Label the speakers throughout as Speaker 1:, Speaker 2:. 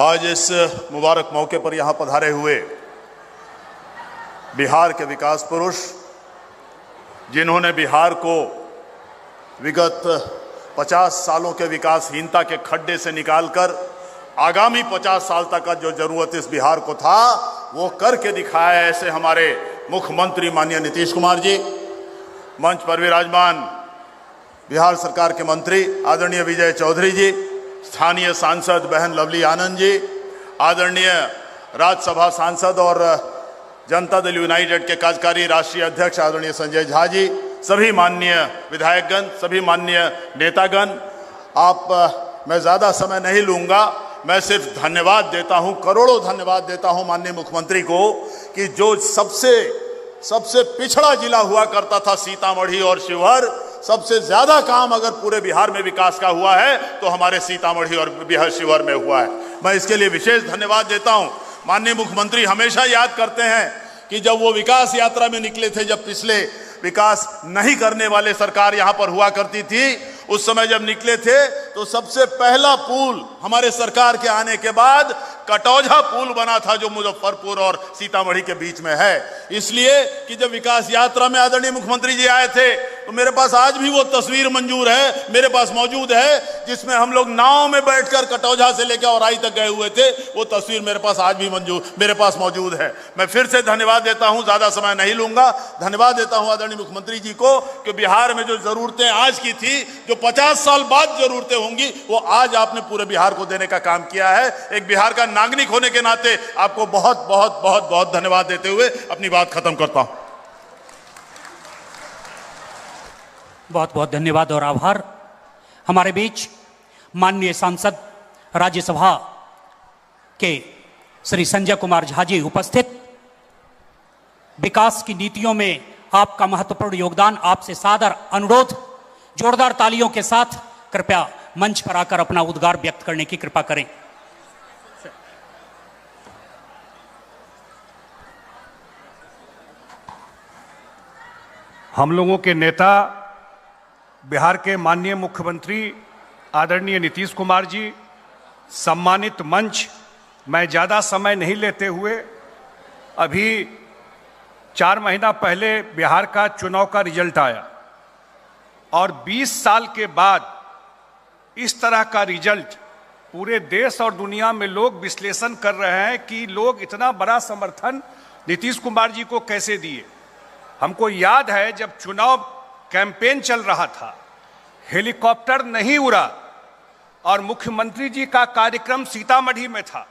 Speaker 1: आज इस मुबारक मौके पर यहाँ पधारे हुए बिहार के विकास पुरुष, जिन्होंने बिहार को विगत 50 सालों के विकासहीनता के खड्डे से निकालकर आगामी 50 साल तक का जो जरूरत इस बिहार को था वो करके दिखाया। ऐसे हमारे मुख्यमंत्री माननीय नीतीश कुमार जी, मंच पर विराजमान बिहार सरकार के मंत्री आदरणीय विजय चौधरी जी, स्थानीय सांसद बहन लवली आनंद जी, आदरणीय राज्यसभा सांसद और जनता दल यूनाइटेड के कार्यकारी राष्ट्रीय अध्यक्ष आदरणीय संजय झा जी, सभी माननीय विधायकगण, सभी माननीय नेतागण, मैं ज़्यादा समय नहीं लूँगा। मैं सिर्फ धन्यवाद देता हूँ, करोड़ों धन्यवाद देता हूँ माननीय मुख्यमंत्री को कि जो सबसे पिछड़ा जिला हुआ करता था सीतामढ़ी और शिवहर, सबसे ज्यादा काम अगर पूरे बिहार में विकास का हुआ है तो हमारे सीतामढ़ी और बिहार शिवहर में हुआ है। मैं इसके लिए विशेष धन्यवाद देता हूं। माननीय मुख्यमंत्री हमेशा याद करते हैं कि जब वो विकास यात्रा में निकले थे, जब पिछले विकास नहीं करने वाले सरकार यहां पर हुआ करती थी, उस समय जब निकले थे तो सबसे पहला पुल हमारे सरकार के आने के बाद कटौझा पुल बना था, जो मुजफ्फरपुर और सीतामढ़ी के बीच में है। इसलिए कि जब विकास यात्रा में आदरणीय मुख्यमंत्री जी आए थे तो मेरे पास आज भी वो तस्वीर मंजूर है, मेरे पास मौजूद है, जिसमें हम लोग नाव में बैठकर कटौझा से लेकर औराई तक गए हुए थे। वो तस्वीर मेरे पास आज भी मेरे पास मौजूद है। मैं फिर से धन्यवाद देता हूं, ज्यादा समय नहीं लूंगा। धन्यवाद देता हूं आदरणीय मुख्यमंत्री जी को कि बिहार में जो जरूरतें आज की थी, जो 50 साल बाद जरूरतें होंगी, वो आज आपने पूरे बिहार को देने का काम किया है। एक बिहार का नागरिक होने के नाते आपको बहुत बहुत बहुत बहुत धन्यवाद देते हुए अपनी बात खत्म करता हूं।
Speaker 2: बहुत बहुत धन्यवाद और आभार। हमारे बीच माननीय सांसद राज्यसभा के श्री संजय कुमार झा जी उपस्थित। विकास की नीतियों में आपका महत्वपूर्ण योगदान, आपसे सादर अनुरोध, जोरदार तालियों के साथ कृपया मंच पर आकर अपना उद्गार व्यक्त करने की कृपा करें।
Speaker 3: हम लोगों के नेता बिहार के माननीय मुख्यमंत्री आदरणीय नीतीश कुमार जी, सम्मानित मंच, मैं ज़्यादा समय नहीं लेते हुए, अभी 4 महीना पहले बिहार का चुनाव का रिजल्ट आया और 20 साल के बाद इस तरह का रिजल्ट पूरे देश और दुनिया में लोग विश्लेषण कर रहे हैं कि लोग इतना बड़ा समर्थन नीतीश कुमार जी को कैसे दिए। हमको याद है जब चुनाव कैंपेन चल रहा था, हेलीकॉप्टर नहीं उड़ा और मुख्यमंत्री जी का कार्यक्रम सीतामढ़ी में था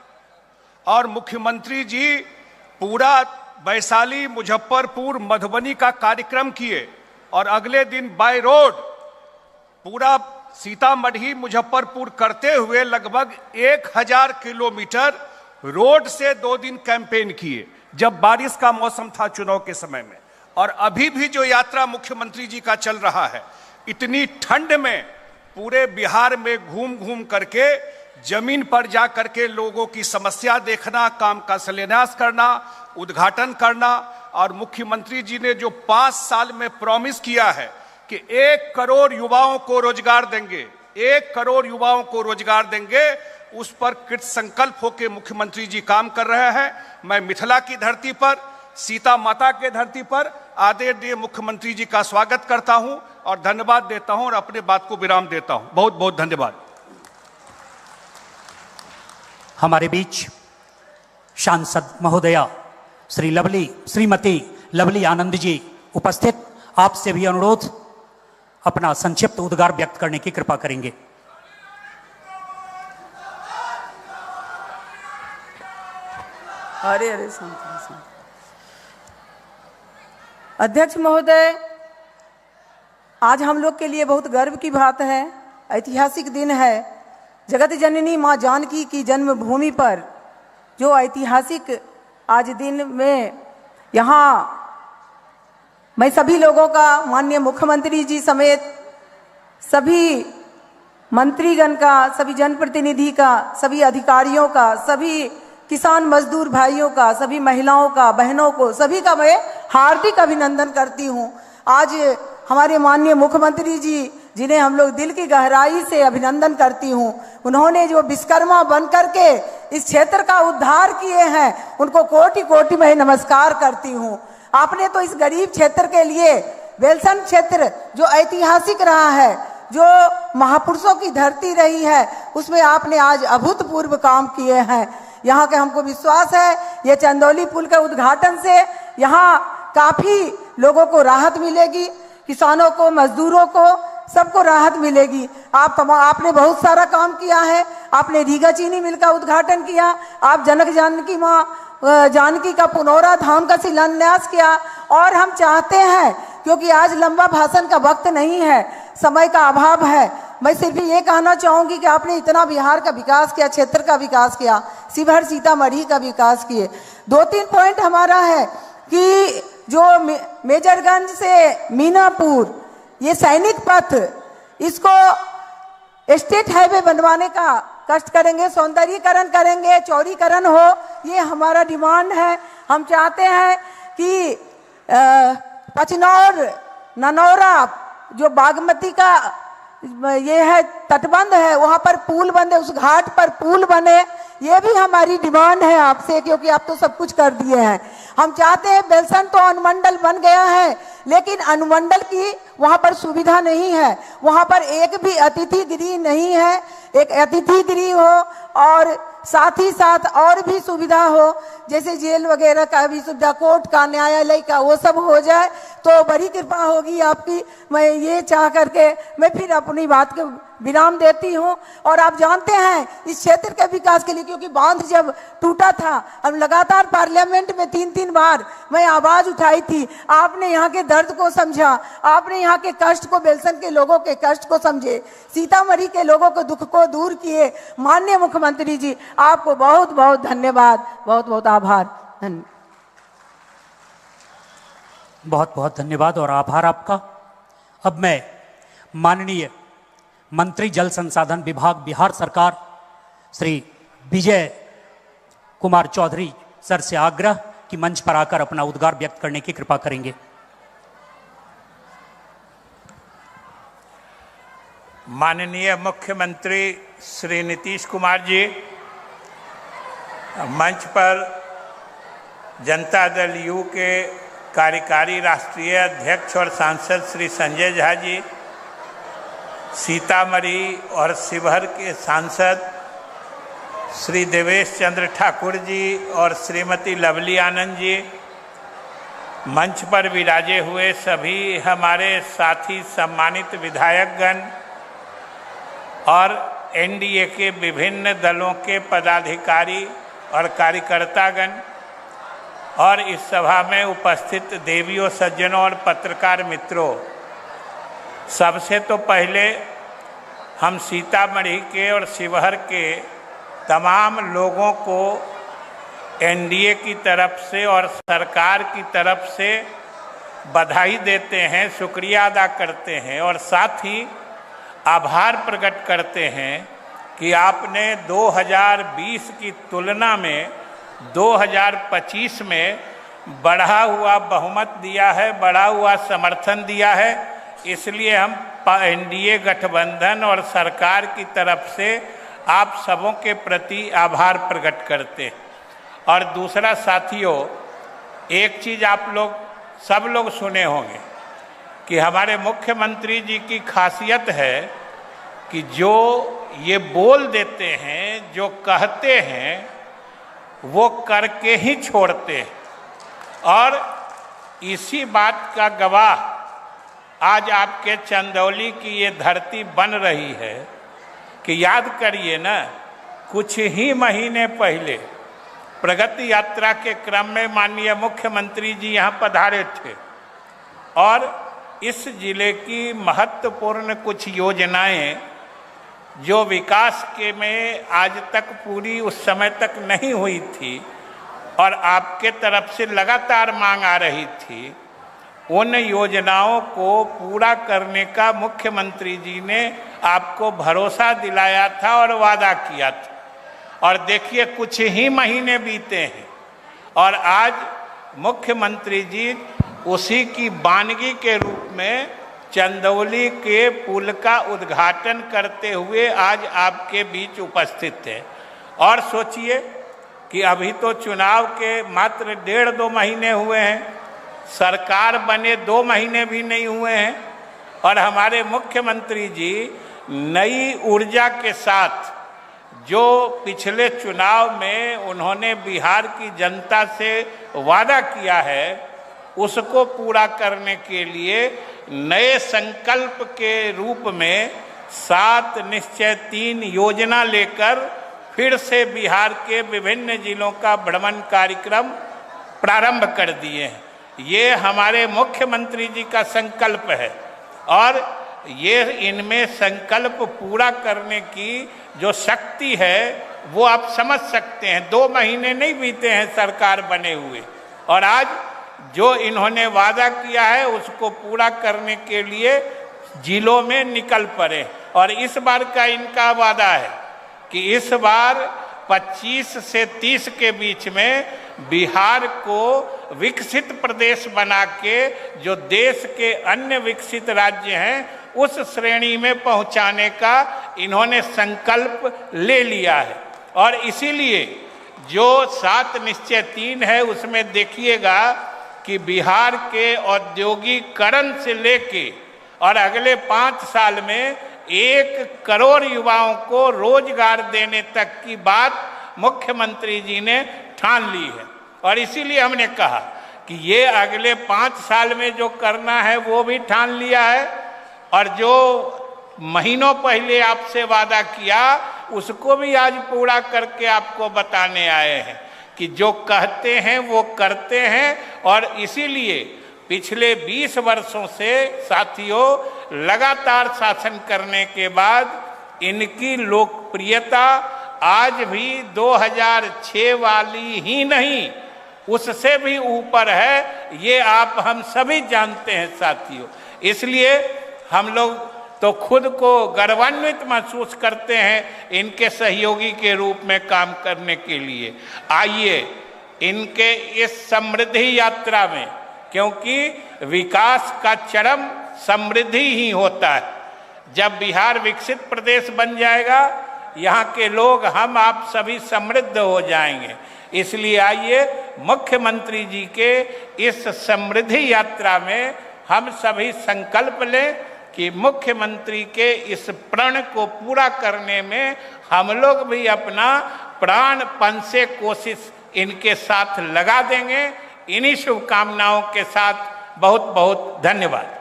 Speaker 3: और मुख्यमंत्री जी पूरा वैशाली, मुजफ्फरपुर, मधुबनी का कार्यक्रम किए और अगले दिन बाय रोड पूरा सीतामढ़ी मुजफ्फरपुर करते हुए लगभग 1000 किलोमीटर रोड से 2 दिन कैंपेन किए, जब बारिश का मौसम था चुनाव के समय में। और अभी भी जो यात्रा मुख्यमंत्री जी का चल रहा है, इतनी ठंड में पूरे बिहार में घूम घूम करके, जमीन पर जा करके लोगों की समस्या देखना, काम का शिलान्यास करना, उद्घाटन करना, और मुख्यमंत्री जी ने जो 5 साल में प्रॉमिस किया है कि 1 करोड़ युवाओं को रोजगार देंगे, 1 करोड़ युवाओं को रोजगार देंगे, उस पर कृत संकल्प होकर मुख्यमंत्री जी काम कर रहे हैं। मैं मिथिला की धरती पर, सीता माता के धरती पर आदरणीय मुख्यमंत्री जी का स्वागत करता हूं और धन्यवाद देता हूं और अपने बात को विराम देता हूं। बहुत बहुत धन्यवाद।
Speaker 2: हमारे बीच सांसद महोदया श्रीमती लवली आनंद जी उपस्थित। आपसे भी अनुरोध, अपना संक्षिप्त उद्गार व्यक्त करने की कृपा करेंगे।
Speaker 4: अरे अध्यक्ष महोदय, आज हम लोग के लिए बहुत गर्व की बात है, ऐतिहासिक दिन है। जगत जननी मां जानकी की जन्मभूमि पर जो ऐतिहासिक आज दिन में यहाँ मैं सभी लोगों का, माननीय मुख्यमंत्री जी समेत सभी मंत्रीगण का, सभी जनप्रतिनिधि का, सभी अधिकारियों का, सभी किसान मजदूर भाइयों का, सभी महिलाओं का, बहनों को, सभी का मैं हार्दिक अभिनंदन करती हूँ। आज हमारे माननीय मुख्यमंत्री जी जिन्हें हम लोग दिल की गहराई से अभिनंदन करती हूँ। उन्होंने जो विश्वकर्मा बन करके इस क्षेत्र का उद्धार किए हैं, उनको कोटि कोटि में नमस्कार करती हूँ। आपने तो इस गरीब क्षेत्र के लिए, बेलसन क्षेत्र जो ऐतिहासिक रहा है, जो महापुरुषों की धरती रही है, उसमें आपने आज अभूतपूर्व काम किए हैं। यहाँ के हमको विश्वास है ये चंदौली पुल के उद्घाटन से यहाँ काफी लोगों को राहत मिलेगी, किसानों को, मजदूरों को, सबको राहत मिलेगी। आपने बहुत सारा काम किया है। आपने रीगा चीनी मिल का उद्घाटन किया, आप जनक जानकी माँ जानकी का पुनौरा धाम का शिलान्यास किया। और हम चाहते हैं, क्योंकि आज लंबा भाषण का वक्त नहीं है, समय का अभाव है, मैं सिर्फ ये कहना चाहूंगी कि आपने इतना बिहार का विकास किया, क्षेत्र का विकास किया, शिवहर सीतामढ़ी का विकास किए। 2-3 पॉइंट हमारा है कि जो मेजरगंज से मीनापुर ये सैनिक पथ, इसको स्टेट हाईवे बनवाने का कष्ट करेंगे, सौंदर्यीकरण करेंगे, चौड़ीकरण हो, ये हमारा डिमांड है। हम चाहते हैं कि पचनौर ननौरा जो बागमती का ये है तटबंध है, वहां पर पुल बने, उस घाट पर पुल बने, ये भी हमारी डिमांड है आपसे, क्योंकि आप तो सब कुछ कर दिए हैं। हम चाहते हैं, बेलसन तो अनुमंडल बन गया है, लेकिन अनुमंडल की वहां पर सुविधा नहीं है, वहां पर एक भी अतिथि गृह नहीं है। एक अतिथि गृह हो और साथ ही साथ और भी सुविधा हो, जैसे जेल वगैरह का भी सुविधा, कोर्ट का, न्यायालय का, वो सब हो जाए तो बड़ी कृपा होगी आपकी। मैं ये चाह करके मैं फिर अपनी बात को विराम देती हूँ। और आप जानते हैं इस क्षेत्र के विकास के लिए, क्योंकि बांध जब टूटा था, हम लगातार पार्लियामेंट में 3-3 बार मैं आवाज उठाई थी। आपने यहाँ के दर्द को समझा, आपने यहाँ के कष्ट को, बेलसन के लोगों के कष्ट को समझे, सीतामढ़ी के लोगों के दुख को दूर किए। माननीय मुख्यमंत्री जी, आपको बहुत बहुत धन्यवाद, बहुत बहुत आभार।
Speaker 2: बहुत बहुत धन्यवाद और आभार आपका। अब मैं माननीय मंत्री जल संसाधन विभाग बिहार सरकार श्री विजय कुमार चौधरी सर से आग्रह कि मंच पर आकर अपना उद्गार व्यक्त करने की कृपा करेंगे।
Speaker 5: माननीय मुख्यमंत्री श्री नीतीश कुमार जी, मंच पर जनता दल यू के कार्यकारी राष्ट्रीय अध्यक्ष और सांसद श्री संजय झा जी, सीतामढ़ी और शिवहर के सांसद श्री देवेश चंद्र ठाकुर जी और श्रीमती लवली आनंद जी, मंच पर विराजे हुए सभी हमारे साथी सम्मानित विधायकगण और एनडीए के विभिन्न दलों के पदाधिकारी और कार्यकर्तागण और इस सभा में उपस्थित देवियों, सज्जनों और पत्रकार मित्रों, सबसे तो पहले हम सीतामढ़ी के और शिवहर के तमाम लोगों को एनडीए की तरफ से और सरकार की तरफ से बधाई देते हैं, शुक्रिया अदा करते हैं और साथ ही आभार प्रकट करते हैं कि आपने 2020 की तुलना में 2025 में बढ़ा हुआ बहुमत दिया है, बढ़ा हुआ समर्थन दिया है। इसलिए हम एनडीए गठबंधन और सरकार की तरफ से आप सबों के प्रति आभार प्रकट करते हैं। और दूसरा साथियों, एक चीज़ आप लोग सब लोग सुने होंगे कि हमारे मुख्यमंत्री जी की खासियत है कि जो ये बोल देते हैं, जो कहते हैं, वो करके ही छोड़ते हैं। और इसी बात का गवाह आज आपके चंदौली की ये धरती बन रही है कि याद करिए ना, कुछ ही महीने पहले प्रगति यात्रा के क्रम में माननीय मुख्यमंत्री जी यहाँ पधारे थे और इस जिले की महत्वपूर्ण कुछ योजनाएं जो विकास के में आज तक पूरी उस समय तक नहीं हुई थी और आपके तरफ से लगातार मांग आ रही थी, उन योजनाओं को पूरा करने का मुख्यमंत्री जी ने आपको भरोसा दिलाया था और वादा किया था। और देखिए कुछ ही महीने बीते हैं और आज मुख्यमंत्री जी उसी की वानगी के रूप में चंदौली के पुल का उद्घाटन करते हुए आज आपके बीच उपस्थित थे। और सोचिए कि अभी तो चुनाव के मात्र 1.5-2 महीने हुए हैं, सरकार बने 2 महीने भी नहीं हुए हैं, और हमारे मुख्यमंत्री जी नई ऊर्जा के साथ जो पिछले चुनाव में उन्होंने बिहार की जनता से वादा किया है उसको पूरा करने के लिए नए संकल्प के रूप में 7 निश्चय 3 योजना लेकर फिर से बिहार के विभिन्न जिलों का भ्रमण कार्यक्रम प्रारंभ कर दिए हैं। ये हमारे मुख्यमंत्री जी का संकल्प है और ये इनमें संकल्प पूरा करने की जो शक्ति है वो आप समझ सकते हैं। 2 महीने नहीं बीते हैं सरकार बने हुए और आज जो इन्होंने वादा किया है उसको पूरा करने के लिए जिलों में निकल पड़े। और इस बार का इनका वादा है कि इस बार 25 से 30 के बीच में बिहार को विकसित प्रदेश बना के जो देश के अन्य विकसित राज्य हैं उस श्रेणी में पहुंचाने का इन्होंने संकल्प ले लिया है। और इसीलिए जो 7 निश्चय 3 है उसमें देखिएगा कि बिहार के औद्योगिकरण से लेके और अगले 5 साल में 1 करोड़ युवाओं को रोजगार देने तक की बात मुख्यमंत्री जी ने ठान ली है। और इसीलिए हमने कहा कि ये अगले 5 साल में जो करना है वो भी ठान लिया है और जो महीनों पहले आपसे वादा किया उसको भी आज पूरा करके आपको बताने आए हैं कि जो कहते हैं वो करते हैं। और इसीलिए पिछले 20 वर्षों से साथियों लगातार शासन करने के बाद इनकी लोकप्रियता आज भी 2006 वाली ही नहीं उससे भी ऊपर है, ये आप हम सभी जानते हैं साथियों। इसलिए हम लोग तो खुद को गर्वान्वित महसूस करते हैं इनके सहयोगी के रूप में काम करने के लिए। आइए इनके इस समृद्धि यात्रा में, क्योंकि विकास का चरम समृद्धि ही होता है। जब बिहार विकसित प्रदेश बन जाएगा यहाँ के लोग हम आप सभी समृद्ध हो जाएंगे। इसलिए आइए मुख्यमंत्री जी के इस समृद्धि यात्रा में हम सभी संकल्प लें कि मुख्यमंत्री के इस प्रण को पूरा करने में हम लोग भी अपना प्राणपण से कोशिश इनके साथ लगा देंगे। इन्हीं शुभकामनाओं के साथ बहुत बहुत धन्यवाद।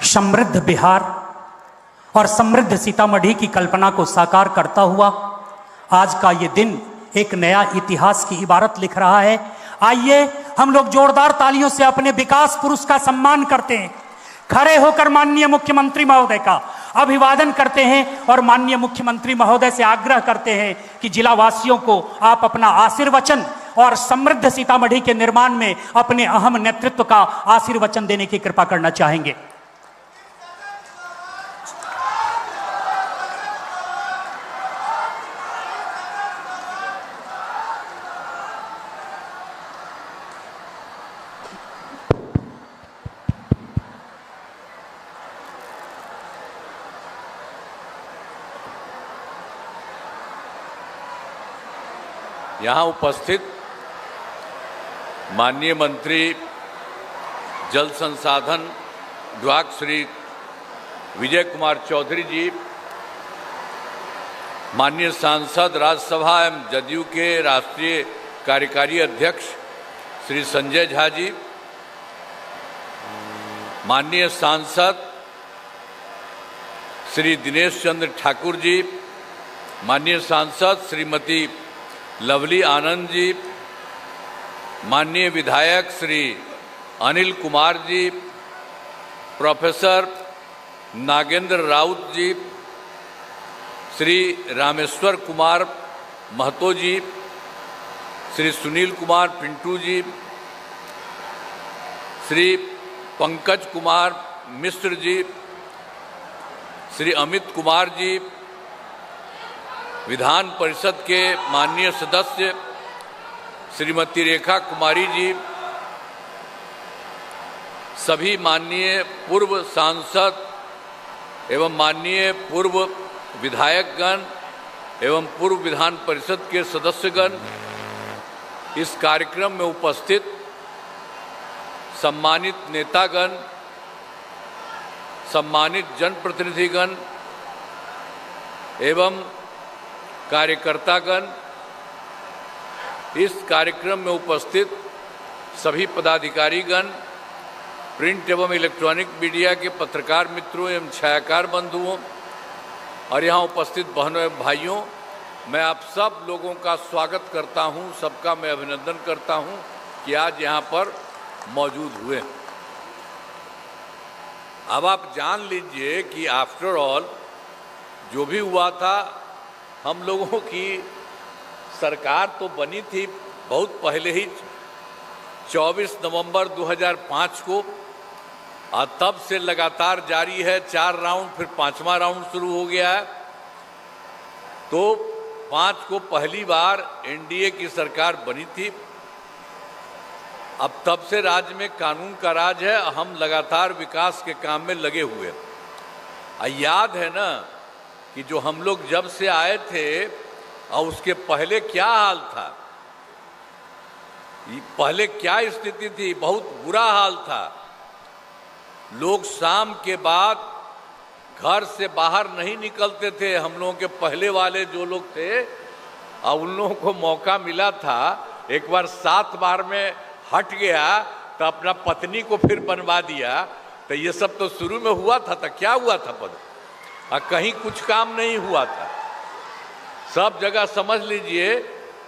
Speaker 2: समृद्ध बिहार और समृद्ध सीतामढ़ी की कल्पना को साकार करता हुआ आज का ये दिन एक नया इतिहास की इबारत लिख रहा है। आइए हम लोग जोरदार तालियों से अपने विकास पुरुष का सम्मान करते हैं, खड़े होकर माननीय मुख्यमंत्री महोदय का अभिवादन करते हैं और माननीय मुख्यमंत्री महोदय से आग्रह करते हैं कि जिला वासियों को आप अपना आशीर्वचन और समृद्ध सीतामढ़ी के निर्माण में अपने अहम नेतृत्व का आशीर्वचन देने की कृपा करना चाहेंगे।
Speaker 6: यहाँ उपस्थित माननीय मंत्री जल संसाधन विभाग श्री विजय कुमार चौधरी जी, माननीय सांसद राज्यसभा एवं जदयू के राष्ट्रीय कार्यकारी अध्यक्ष श्री संजय झा जी, माननीय सांसद श्री दिनेश चंद्र ठाकुर जी, माननीय सांसद श्रीमती लवली आनंद जी, माननीय विधायक श्री अनिल कुमार जी, प्रोफेसर नागेंद्र राउत जी, श्री रामेश्वर कुमार महतो जी, श्री सुनील कुमार पिंटू जी, श्री पंकज कुमार मिश्र जी, श्री अमित कुमार जी, विधान परिषद के माननीय सदस्य श्रीमती रेखा कुमारी जी, सभी माननीय पूर्व सांसद एवं माननीय पूर्व विधायकगण एवं पूर्व विधान परिषद के सदस्यगण, इस कार्यक्रम में उपस्थित सम्मानित नेतागण, सम्मानित जनप्रतिनिधिगण एवं कार्यकर्तागण, इस कार्यक्रम में उपस्थित सभी पदाधिकारीगण, प्रिंट एवं इलेक्ट्रॉनिक मीडिया के पत्रकार मित्रों एवं छायाकार बंधुओं और यहाँ उपस्थित बहनों एवं भाइयों, मैं आप सब लोगों का स्वागत करता हूँ, सबका मैं अभिनंदन करता हूँ कि आज यहाँ पर मौजूद हुए। अब आप जान लीजिए कि आफ्टर ऑल जो भी हुआ था, हम लोगों की सरकार तो बनी थी बहुत पहले ही 24 नवंबर 2005 को, और तब से लगातार जारी है 4 राउंड, फिर 5वां राउंड शुरू हो गया है। तो 5 को पहली बार एनडीए की सरकार बनी थी। अब तब से राज्य में कानून का राज है, हम लगातार विकास के काम में लगे हुए। याद है ना कि जो हम लोग जब से आए थे और उसके पहले क्या हाल था, पहले क्या स्थिति थी, बहुत बुरा हाल था। लोग शाम के बाद घर से बाहर नहीं निकलते थे। हम लोगों के पहले वाले जो लोग थे, और उन लोगों को मौका मिला था, एक बार 7 बार में हट गया तो अपना पत्नी को फिर बनवा दिया। तो ये सब तो शुरू में हुआ था। तो क्या हुआ था पद, कहीं कुछ काम नहीं हुआ था। सब जगह समझ लीजिए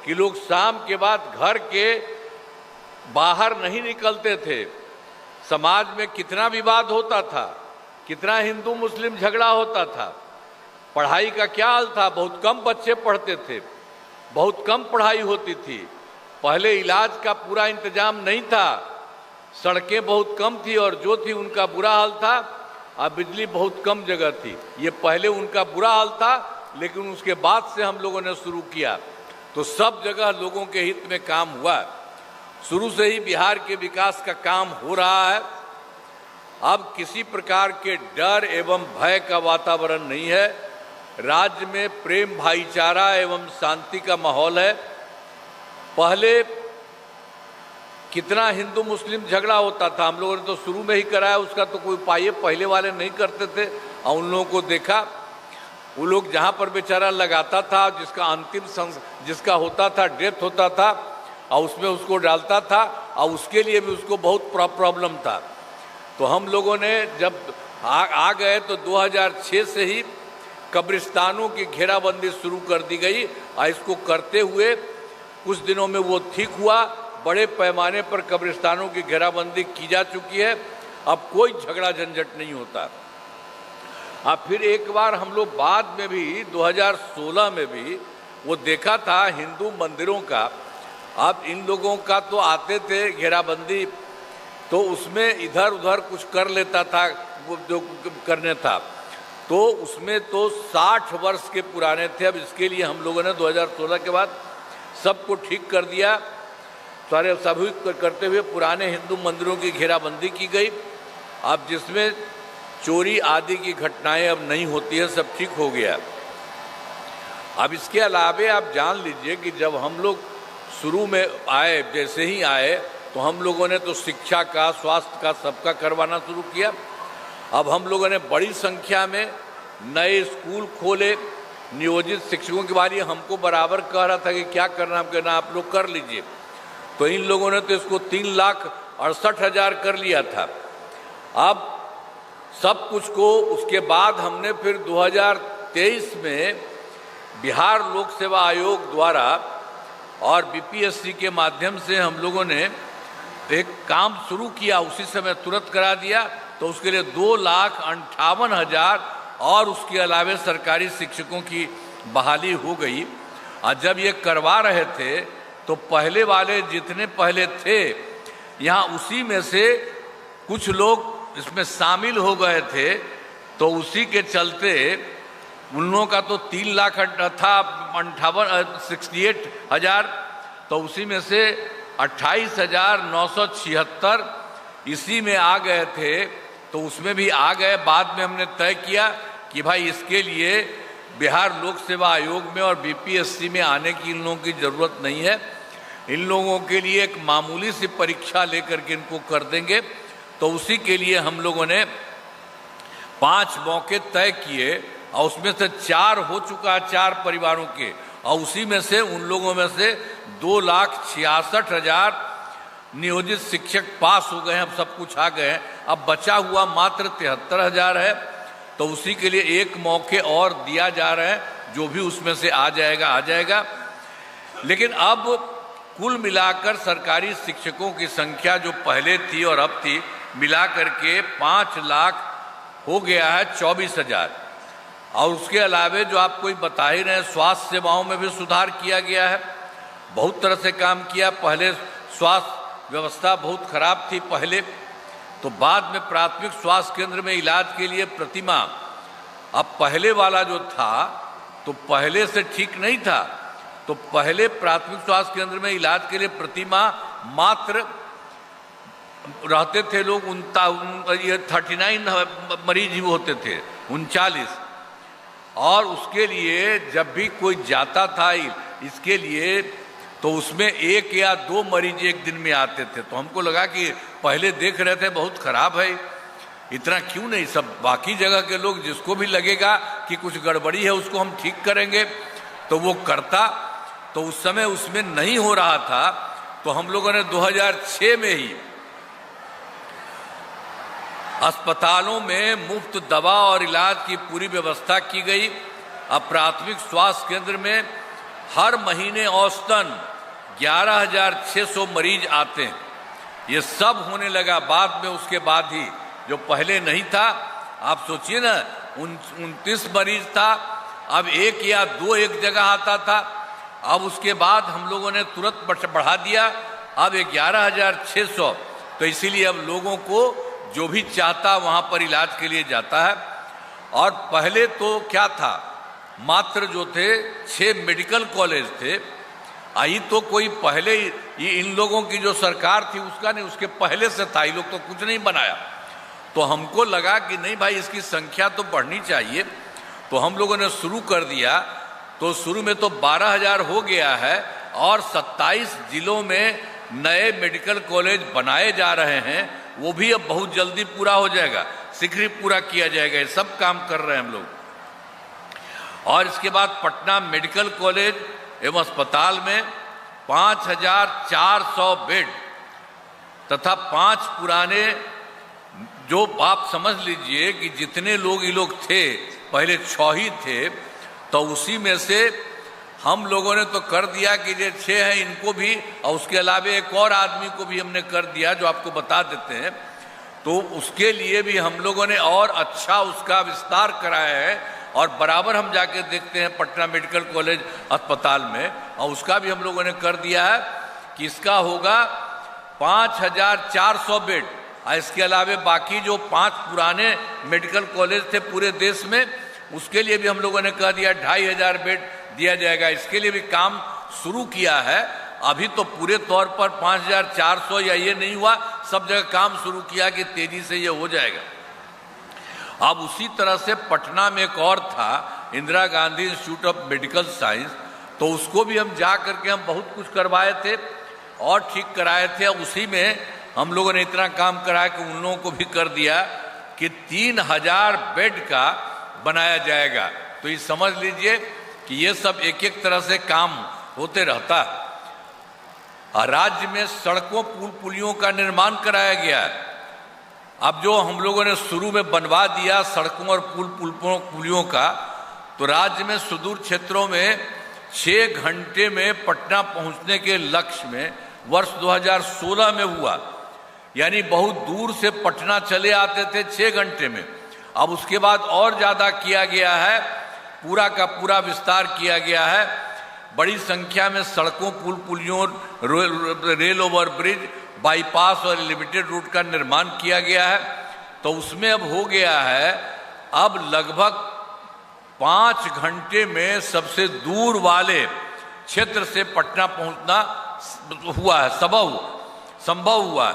Speaker 6: कि लोग शाम के बाद घर के बाहर नहीं निकलते थे। समाज में कितना विवाद होता था, कितना हिंदू मुस्लिम झगड़ा होता था। पढ़ाई का क्या हाल था, बहुत कम बच्चे पढ़ते थे, बहुत कम पढ़ाई होती थी। पहले इलाज का पूरा इंतजाम नहीं था, सड़कें बहुत कम थी और जो थी उनका बुरा हाल था। और बिजली बहुत कम जगह थी। ये पहले उनका बुरा हाल था, लेकिन उसके बाद से हम लोगों ने शुरू किया तो सब जगह लोगों के हित में काम हुआ। शुरू से ही बिहार के विकास का काम हो रहा है। अब किसी प्रकार के डर एवं भय का वातावरण नहीं है। राज्य में प्रेम, भाईचारा एवं शांति का माहौल है। पहले कितना हिंदू मुस्लिम झगड़ा होता था, हम लोगों ने तो शुरू में ही कराया, उसका तो कोई उपाय पहले वाले नहीं करते थे। और उन लोगों को देखा, वो लोग जहाँ पर बेचारा लगाता था, जिसका अंतिम जिसका होता था, डेथ होता था, और उसमें उसको डालता था, और उसके लिए भी उसको बहुत प्रॉब्लम था। तो हम लोगों ने जब आ गए तो 2006 से ही कब्रिस्तानों की घेराबंदी शुरू कर दी गई। और इसको करते हुए कुछ दिनों में वो ठीक हुआ। बड़े पैमाने पर कब्रिस्तानों की घेराबंदी की जा चुकी है। अब कोई झगड़ा झंझट नहीं होता। अब फिर एक बार हम लोग बाद में भी 2016 में भी वो देखा था हिंदू मंदिरों का। अब इन लोगों का तो आते थे घेराबंदी, तो उसमें इधर उधर कुछ कर लेता था, वो जो करने था, तो उसमें तो 60 वर्ष के पुराने थे। अब इसके लिए हम लोगों ने 2016 के बाद सबको ठीक कर दिया। सारे सभी करते हुए पुराने हिंदू मंदिरों की घेराबंदी की गई। अब जिसमें चोरी आदि की घटनाएं अब नहीं होती है, सब ठीक हो गया। अब इसके अलावे आप जान लीजिए कि जब हम लोग शुरू में आए, जैसे ही आए, तो हम लोगों ने तो शिक्षा का, स्वास्थ्य का, सबका करवाना शुरू किया। अब हम लोगों ने बड़ी संख्या में नए स्कूल खोले। नियोजित शिक्षकों के बारे में हमको बराबर कह रहा था कि क्या करना, हम कहना आप लोग कर लीजिए। तो इन लोगों ने तो इसको 3,68,000 कर लिया था। अब सब कुछ को उसके बाद हमने फिर 2023 में बिहार लोक सेवा आयोग द्वारा और बीपीएससी के माध्यम से हम लोगों ने एक काम शुरू किया, उसी समय तुरंत करा दिया। तो उसके लिए 2,58,000 और उसके अलावे सरकारी शिक्षकों की बहाली हो गई। और जब ये करवा रहे थे तो पहले वाले जितने पहले थे, यहाँ उसी में से कुछ लोग इसमें शामिल हो गए थे। तो उसी के चलते उन लोगों का तो 3 लाख था, 68,000, तो उसी में से 28,976 इसी में आ गए थे, तो उसमें भी आ गए। बाद में हमने तय किया कि भाई इसके लिए बिहार लोक सेवा आयोग में और बीपीएससी में आने की इन लोगों की ज़रूरत नहीं है। इन लोगों के लिए एक मामूली सी परीक्षा लेकर के इनको कर देंगे। तो उसी के लिए हम लोगों ने 5 मौके तय किए और उसमें से 4 हो चुका है 4 परिवारों के, और उसी में से उन लोगों में से 2,66,000 नियोजित शिक्षक पास हो गए हैं, अब सब कुछ आ गए हैं। अब बचा हुआ मात्र 73,000 है। तो उसी के लिए एक मौके और दिया जा रहा है, जो भी उसमें से आ जाएगा आ जाएगा। लेकिन अब कुल मिलाकर सरकारी शिक्षकों की संख्या जो पहले थी और अब थी मिला करके 5 लाख हो गया है 24,000। और उसके अलावे जो आपको बता ही रहे हैं, स्वास्थ्य सेवाओं में भी सुधार किया गया है, बहुत तरह से काम किया। पहले स्वास्थ्य व्यवस्था बहुत खराब थी पहले, तो बाद में प्राथमिक स्वास्थ्य केंद्र में इलाज के लिए प्रतिमा, अब पहले वाला जो था तो पहले से ठीक नहीं था। तो पहले प्राथमिक स्वास्थ्य केंद्र में इलाज के लिए प्रतिमा मात्र रहते थे लोग 39 मरीज ही होते थे, 39। और उसके लिए जब भी कोई जाता था इसके लिए, तो उसमें 1 या 2 मरीज एक दिन में आते थे। तो हमको लगा कि पहले देख रहे थे बहुत खराब है, इतना क्यों नहीं, सब बाकी जगह के लोग जिसको भी लगेगा कि कुछ गड़बड़ी है उसको हम ठीक करेंगे तो वो करता। तो उस समय उसमें नहीं हो रहा था। तो हम लोगों ने 2006 में ही अस्पतालों में मुफ्त दवा और इलाज की पूरी व्यवस्था की गई। अब प्राथमिक स्वास्थ्य केंद्र में हर महीने औसतन 11,600 मरीज आते हैं। ये सब होने लगा बाद में, उसके बाद ही, जो पहले नहीं था। आप सोचिए ना, 29 मरीज था, अब 1 या 2 एक जगह आता था। अब उसके बाद हम लोगों ने तुरंत बढ़ा दिया, अब 11,600। तो इसीलिए अब लोगों को जो भी चाहता वहाँ पर इलाज के लिए जाता है। और पहले तो क्या था, मात्र जो थे 6 मेडिकल कॉलेज थे। आई तो कोई पहले ये इन लोगों की जो सरकार थी उसका नहीं, उसके पहले से था, ये लोग तो कुछ नहीं बनाया। तो हमको लगा कि नहीं भाई, इसकी संख्या तो बढ़नी चाहिए। तो हम लोगों ने शुरू कर दिया। तो शुरू में तो 12,000 हो गया है और 27 जिलों में नए मेडिकल कॉलेज बनाए जा रहे हैं। वो भी अब बहुत जल्दी पूरा हो जाएगा, शीघ्र ही पूरा किया जाएगा। ये सब काम कर रहे हैं हम लोग। और इसके बाद पटना मेडिकल कॉलेज एवं अस्पताल में 5,400 बेड तथा 5 पुराने, जो आप समझ लीजिए कि जितने लोग ये लोग थे पहले 6 ही थे, तो उसी में से हम लोगों ने तो कर दिया कि ये 6 हैं इनको भी, और उसके अलावे एक और आदमी को भी हमने कर दिया जो आपको बता देते हैं। तो उसके लिए भी हम लोगों ने और अच्छा उसका विस्तार कराया है। और बराबर हम जाके देखते हैं पटना मेडिकल कॉलेज अस्पताल में, और उसका भी हम लोगों ने कर दिया है कि इसका होगा 5,400 बेड। और इसके अलावे बाकी जो 5 पुराने मेडिकल कॉलेज थे पूरे देश में, उसके लिए भी हम लोगों ने कह दिया 2,500 बेड दिया जाएगा। इसके लिए भी काम शुरू किया है। अभी तो पूरे तौर पर 5,400 या ये नहीं हुआ, सब जगह काम शुरू किया कि तेजी से ये हो जाएगा। अब उसी तरह से पटना में एक और था, Indira Gandhi institute of medical science, तो उसको भी हम जा करके हम बहुत कुछ करवाए थे और ठीक कराए थे। उसी में हम लोगों ने इतना काम कराया कि उन लोगों को भी कर दिया कि 3,000 बेड का बनाया जाएगा। तो ये समझ लीजिए कि ये सब एक एक तरह से काम होते रहता है। राज्य में सड़कों पुल पुलियों का निर्माण कराया गया है। अब जो हम लोगों ने शुरू में बनवा दिया सड़कों और पुलियों का, तो राज्य में सुदूर क्षेत्रों में 6 घंटे में पटना पहुंचने के लक्ष्य में वर्ष 2016 में हुआ। यानी बहुत दूर से पटना चले आते थे 6 घंटे में। अब उसके बाद और ज़्यादा किया गया है, पूरा का पूरा विस्तार किया गया है। बड़ी संख्या में सड़कों पुल पुलियों, रेल ओवर ब्रिज, बाईपास और लिमिटेड रूट का निर्माण किया गया है। तो उसमें अब हो गया है, अब लगभग 5 घंटे में सबसे दूर वाले क्षेत्र से पटना पहुंचना हुआ है, संभव हुआ है।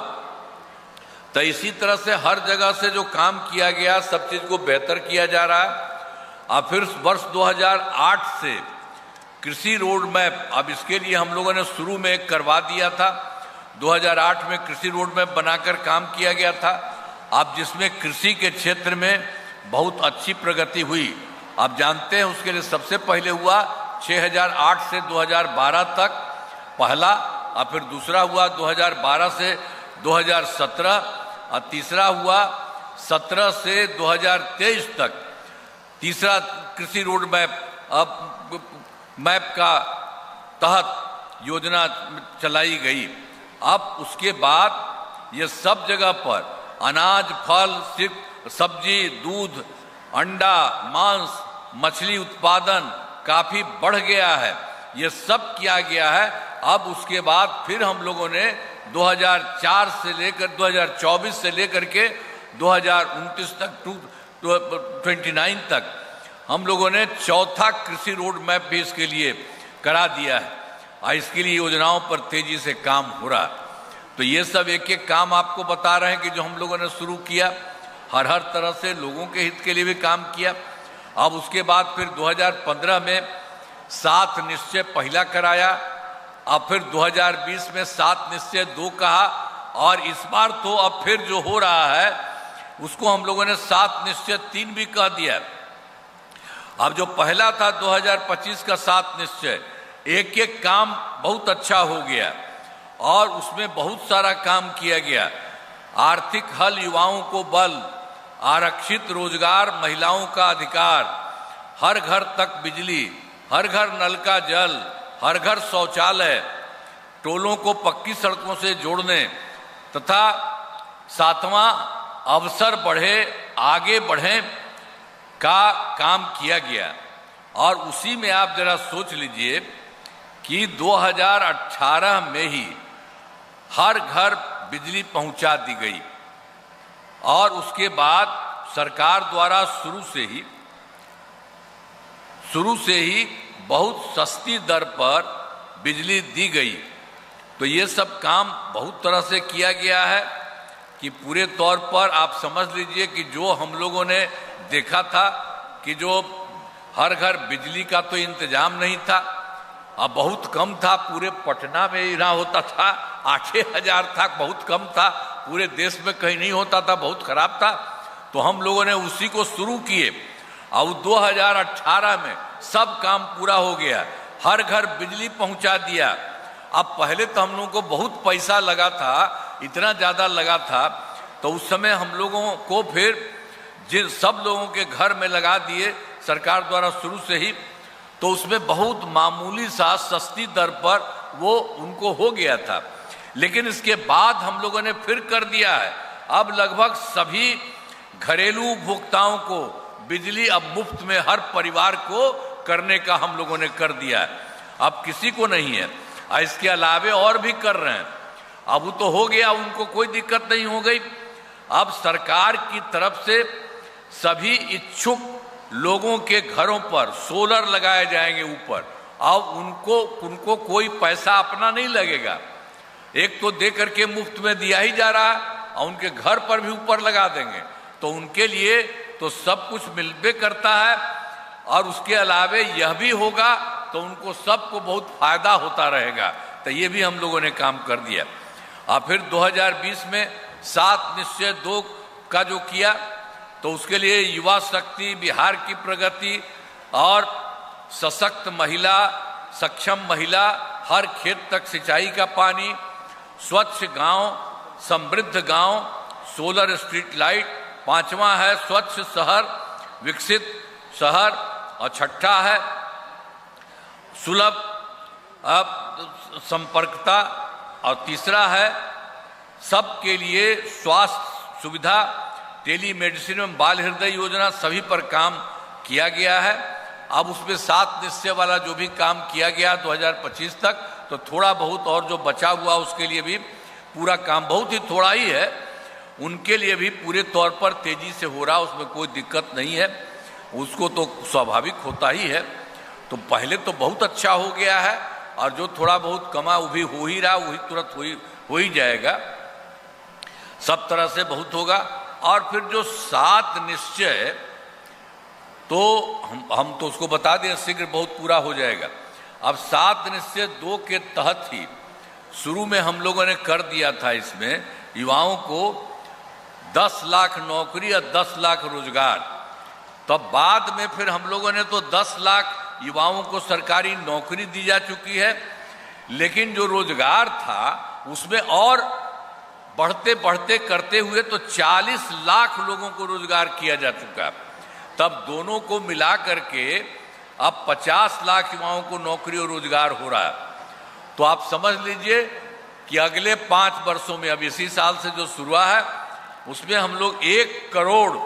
Speaker 6: तो इसी तरह से हर जगह से जो काम किया गया सब चीज को बेहतर किया जा रहा है। अब फिर वर्ष 2008 से कृषि रोड मैप, अब इसके लिए हम लोगों ने शुरू में एक करवा दिया था। 2008 में कृषि रोड मैप बनाकर काम किया गया था। अब जिसमें कृषि के क्षेत्र में बहुत अच्छी प्रगति हुई। आप जानते हैं उसके लिए सबसे पहले हुआ 6008 से 2012 तक पहला, और फिर दूसरा हुआ 2012 से 2017, और तीसरा हुआ 17 से 2023 तक। तीसरा कृषि रोड मैप का तहत योजना चलाई गई। अब उसके बाद ये सब जगह पर अनाज, फल, सब्जी, दूध, अंडा, मांस, मछली उत्पादन काफी बढ़ गया है। ये सब किया गया है। अब उसके बाद फिर हम लोगों ने 2004 से लेकर 2024 से लेकर के 2029 तक 29 तक हम लोगों ने चौथा कृषि रोड मैप भी इसके लिए करा दिया है, और इसके लिए योजनाओं पर तेजी से काम हो रहा है। तो ये सब एक एक काम आपको बता रहे हैं कि जो हम लोगों ने शुरू किया, हर तरह से लोगों के हित के लिए भी काम किया। अब उसके बाद फिर 2015 में 7 निश्चय पहला कराया, अब फिर 2020 में 7 निश्चय 2 कहा, और इस बार तो अब फिर जो हो रहा है उसको हम लोगों ने 7 निश्चय 3 भी कह दिया। अब जो पहला था 2025 का 7 निश्चय, एक एक काम बहुत अच्छा हो गया और उसमें बहुत सारा काम किया गया। आर्थिक हल, युवाओं को बल, आरक्षित रोजगार, महिलाओं का अधिकार, हर घर तक बिजली, हर घर नल का जल, हर घर शौचालय, टोलों को पक्की सड़कों से जोड़ने तथा 7वां अवसर बढ़े, आगे बढ़े का काम किया गया। और उसी में आप जरा सोच लीजिए कि 2018 में ही हर घर बिजली पहुंचा दी गई, और उसके बाद सरकार द्वारा शुरू से ही बहुत सस्ती दर पर बिजली दी गई। तो ये सब काम बहुत तरह से किया गया है कि पूरे तौर पर आप समझ लीजिए कि जो हम लोगों ने देखा था कि जो हर घर बिजली का तो इंतजाम नहीं था, अब बहुत कम था, पूरे पटना में यहाँ होता था 8,000 था, बहुत कम था, पूरे देश में कहीं नहीं होता था, बहुत खराब था। तो हम लोगों ने उसी को शुरू किए और 2018 में सब काम पूरा हो गया, हर घर बिजली पहुंचा दिया। अब पहले तो हम लोगों को बहुत पैसा लगा था, इतना ज़्यादा लगा था, तो उस समय हम लोगों को फिर जिन सब लोगों के घर में लगा दिए सरकार द्वारा शुरू से ही, तो उसमें बहुत मामूली सा सस्ती दर पर वो उनको हो गया था। लेकिन इसके बाद हम लोगों ने फिर कर दिया है, अब लगभग सभी घरेलू उपभोक्ताओं को बिजली अब मुफ्त में हर परिवार को करने का हम लोगों ने कर दिया है। अब किसी को नहीं है, और इसके अलावे और भी कर रहे हैं। अब वो तो हो गया, उनको कोई दिक्कत नहीं हो गई। अब सरकार की तरफ से सभी इच्छुक लोगों के घरों पर सोलर लगाए जाएंगे ऊपर, और उनको कोई पैसा अपना नहीं लगेगा। एक तो दे करके मुफ्त में दिया ही जा रहा है, और उनके घर पर भी ऊपर लगा देंगे, तो उनके लिए तो सब कुछ मिलबे करता है। और उसके अलावे यह भी होगा तो उनको सबको बहुत फायदा होता रहेगा। तो ये भी हम लोगों ने काम कर दिया। और फिर 2020 में 7 निश्चय 2 का जो किया, तो उसके लिए युवा शक्ति, बिहार की प्रगति और सशक्त महिला, सक्षम महिला, हर खेत तक सिंचाई का पानी, स्वच्छ गांव, समृद्ध गांव, सोलर स्ट्रीट लाइट, 5वां है स्वच्छ शहर, विकसित शहर, और 6ठा है सुलभ संपर्कता, और तीसरा है सबके लिए स्वास्थ्य सुविधा, टेलीमेडिसिन एवं बाल हृदय योजना, सभी पर काम किया गया है। अब उसमें 7 निश्चय वाला जो भी काम किया गया 2025 तक, तो थोड़ा बहुत और जो बचा हुआ उसके लिए भी पूरा काम, बहुत ही थोड़ा ही है, उनके लिए भी पूरे तौर पर तेजी से हो रहा, उसमें कोई दिक्कत नहीं है। उसको तो स्वाभाविक होता ही है। तो पहले तो बहुत अच्छा हो गया है, और जो थोड़ा बहुत कमा वो भी हो ही रहा, वही तुरंत हो ही जाएगा। सब तरह से बहुत होगा। और फिर जो 7 निश्चय, तो हम तो उसको बता दें, शीघ्र बहुत पूरा हो जाएगा। अब 7 निश्चय 2 के तहत ही शुरू में हम लोगों ने कर दिया था, इसमें युवाओं को 10 लाख नौकरी और 10 लाख रोजगार। तब बाद में फिर हम लोगों ने तो 10 लाख युवाओं को सरकारी नौकरी दी जा चुकी है, लेकिन जो रोजगार था उसमें और बढ़ते बढ़ते करते हुए तो 40 लाख लोगों को रोजगार किया जा चुका। तब दोनों को मिला करके अब 50 लाख युवाओं को नौकरी और रोजगार हो रहा है। तो आप समझ लीजिए कि अगले 5 वर्षों में, अब इसी साल से जो शुरू है, उसमें हम लोग 1 करोड़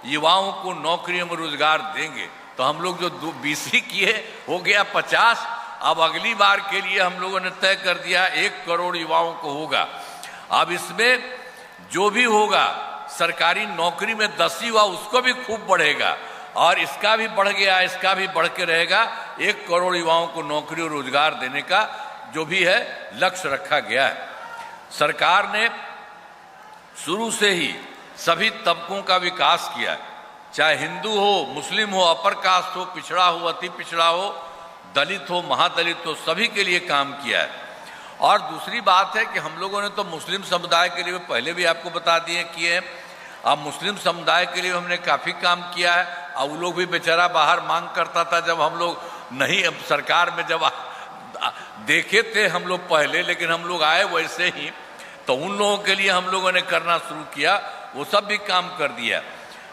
Speaker 6: युवाओं को नौकरी और रोजगार देंगे। तो हम लोग जो 20 किए हो गया 50। अब अगली बार के लिए हम लोगों ने तय कर दिया 1 करोड़ युवाओं को होगा। अब इसमें जो भी होगा सरकारी नौकरी में 10 युवा, उसको भी खूब बढ़ेगा, और इसका भी बढ़ गया, इसका भी बढ़ के रहेगा। 1 करोड़ युवाओं को नौकरी और रोजगार देने का जो भी है लक्ष्य रखा गया है। सरकार ने शुरू से ही सभी तबकों का विकास किया है, चाहे हिंदू हो, मुस्लिम हो, अपर कास्ट हो, पिछड़ा हो, अति पिछड़ा हो, दलित हो, महादलित हो, सभी के लिए काम किया है। और दूसरी बात है कि हम लोगों ने तो मुस्लिम समुदाय के लिए पहले भी आपको बता दिए किए हैं। अब मुस्लिम समुदाय के लिए हमने काफ़ी काम किया है। और वो लोग भी बेचारा बाहर मांग करता था, जब हम लोग नहीं, अब सरकार में जब देखे थे हम लोग पहले, लेकिन हम लोग आए वैसे ही, तो उन लोगों के लिए हम लोगों ने करना शुरू किया, वो सब भी काम कर दिया।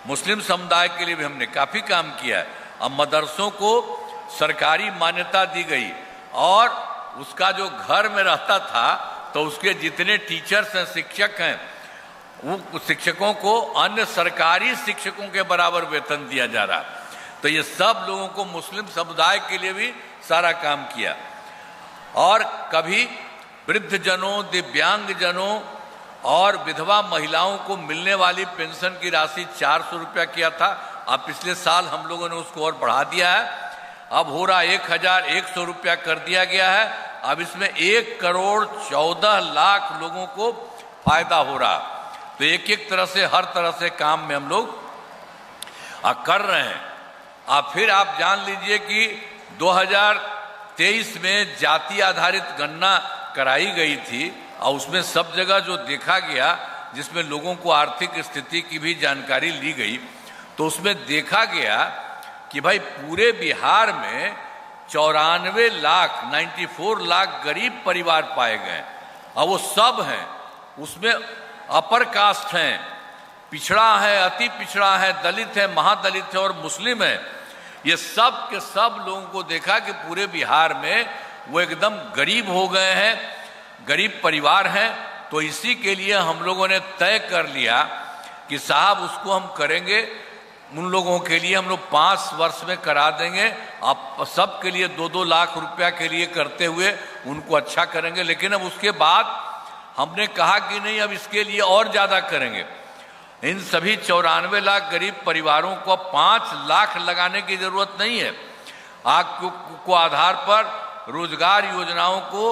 Speaker 6: मुस्लिम समुदाय के लिए भी हमने काफ़ी काम किया है। अब मदरसों को सरकारी मान्यता दी गई, और उसका जो घर में रहता था तो उसके जितने टीचर्स हैं, शिक्षक हैं, वो शिक्षकों को अन्य सरकारी शिक्षकों के बराबर वेतन दिया जा रहा। तो ये सब लोगों को, मुस्लिम समुदाय के लिए भी सारा काम किया। और कभी वृद्धजनों, दिव्यांगजनों और विधवा महिलाओं को मिलने वाली पेंशन की राशि 400 रुपया किया था। अब पिछले साल हम लोगों ने उसको और बढ़ा दिया है, अब हो रहा 1100 रुपया कर दिया गया है। अब इसमें 1 करोड़ 14 लाख लोगों को फायदा हो रहा। तो एक तरह से, हर तरह से काम में हम लोग कर रहे हैं। अब फिर आप जान लीजिए कि 2023 में जाति आधारित गणना कराई गई थी, और उसमें सब जगह जो देखा गया, जिसमें लोगों को आर्थिक स्थिति की भी जानकारी ली गई, तो उसमें देखा गया कि भाई पूरे बिहार में 94 लाख गरीब परिवार पाए गए, और वो सब हैं, उसमें अपर कास्ट हैं, पिछड़ा है, अति पिछड़ा है, दलित है, महादलित है और मुस्लिम है। ये सब के सब लोगों को देखा कि पूरे बिहार में वो एकदम गरीब हो गए हैं, गरीब परिवार हैं। तो इसी के लिए हम लोगों ने तय कर लिया कि साहब उसको हम करेंगे, उन लोगों के लिए हम लोग 5 वर्ष में करा देंगे। अब सब के लिए 2-2 लाख रुपया के लिए करते हुए उनको अच्छा करेंगे। लेकिन अब उसके बाद हमने कहा कि नहीं, अब इसके लिए और ज़्यादा करेंगे। इन सभी 94 लाख गरीब परिवारों को 5 लाख लगाने की जरूरत नहीं है। आपको आधार पर रोजगार योजनाओं को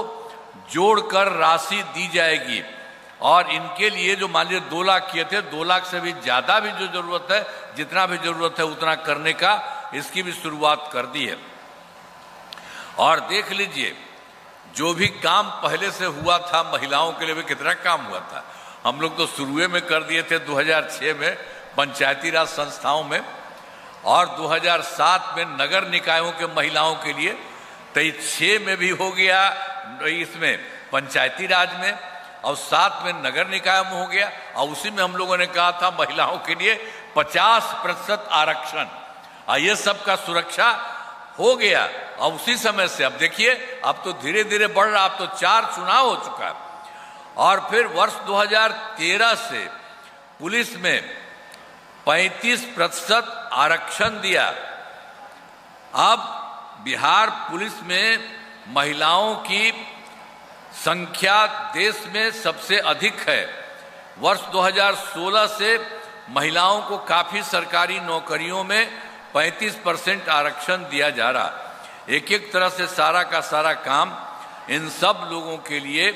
Speaker 6: जोड़कर राशि दी जाएगी, और इनके लिए जो मान लीजिए 2 लाख किए थे, 2 लाख से भी ज़्यादा भी जो जरूरत है, जितना भी जरूरत है उतना करने का, इसकी भी शुरुआत कर दी है। और देख लीजिए, जो भी काम पहले से हुआ था महिलाओं के लिए भी कितना काम हुआ था। हम लोग तो शुरुए में कर दिए थे 2006 में पंचायती राज संस्थाओं में, और 2007 में नगर निकायों के महिलाओं के लिए, तो 6 में भी हो गया, इसमें पंचायती राज में, और 7 में नगर निकाय में हो गया। और उसी में हम लोगों ने कहा था महिलाओं के लिए 50% आरक्षण, और ये सब का सुरक्षा हो गया। और उसी समय से अब देखिए, अब तो धीरे धीरे बढ़ रहा, अब तो 4 चुनाव हो चुका है। और फिर वर्ष 2013 से पुलिस में 35% आरक्षण दिया। अब बिहार पुलिस में महिलाओं की संख्या देश में सबसे अधिक है। वर्ष 2016 से महिलाओं को काफ़ी सरकारी नौकरियों में 35% आरक्षण दिया जा रहा। एक तरह से सारा का सारा काम इन सब लोगों के लिए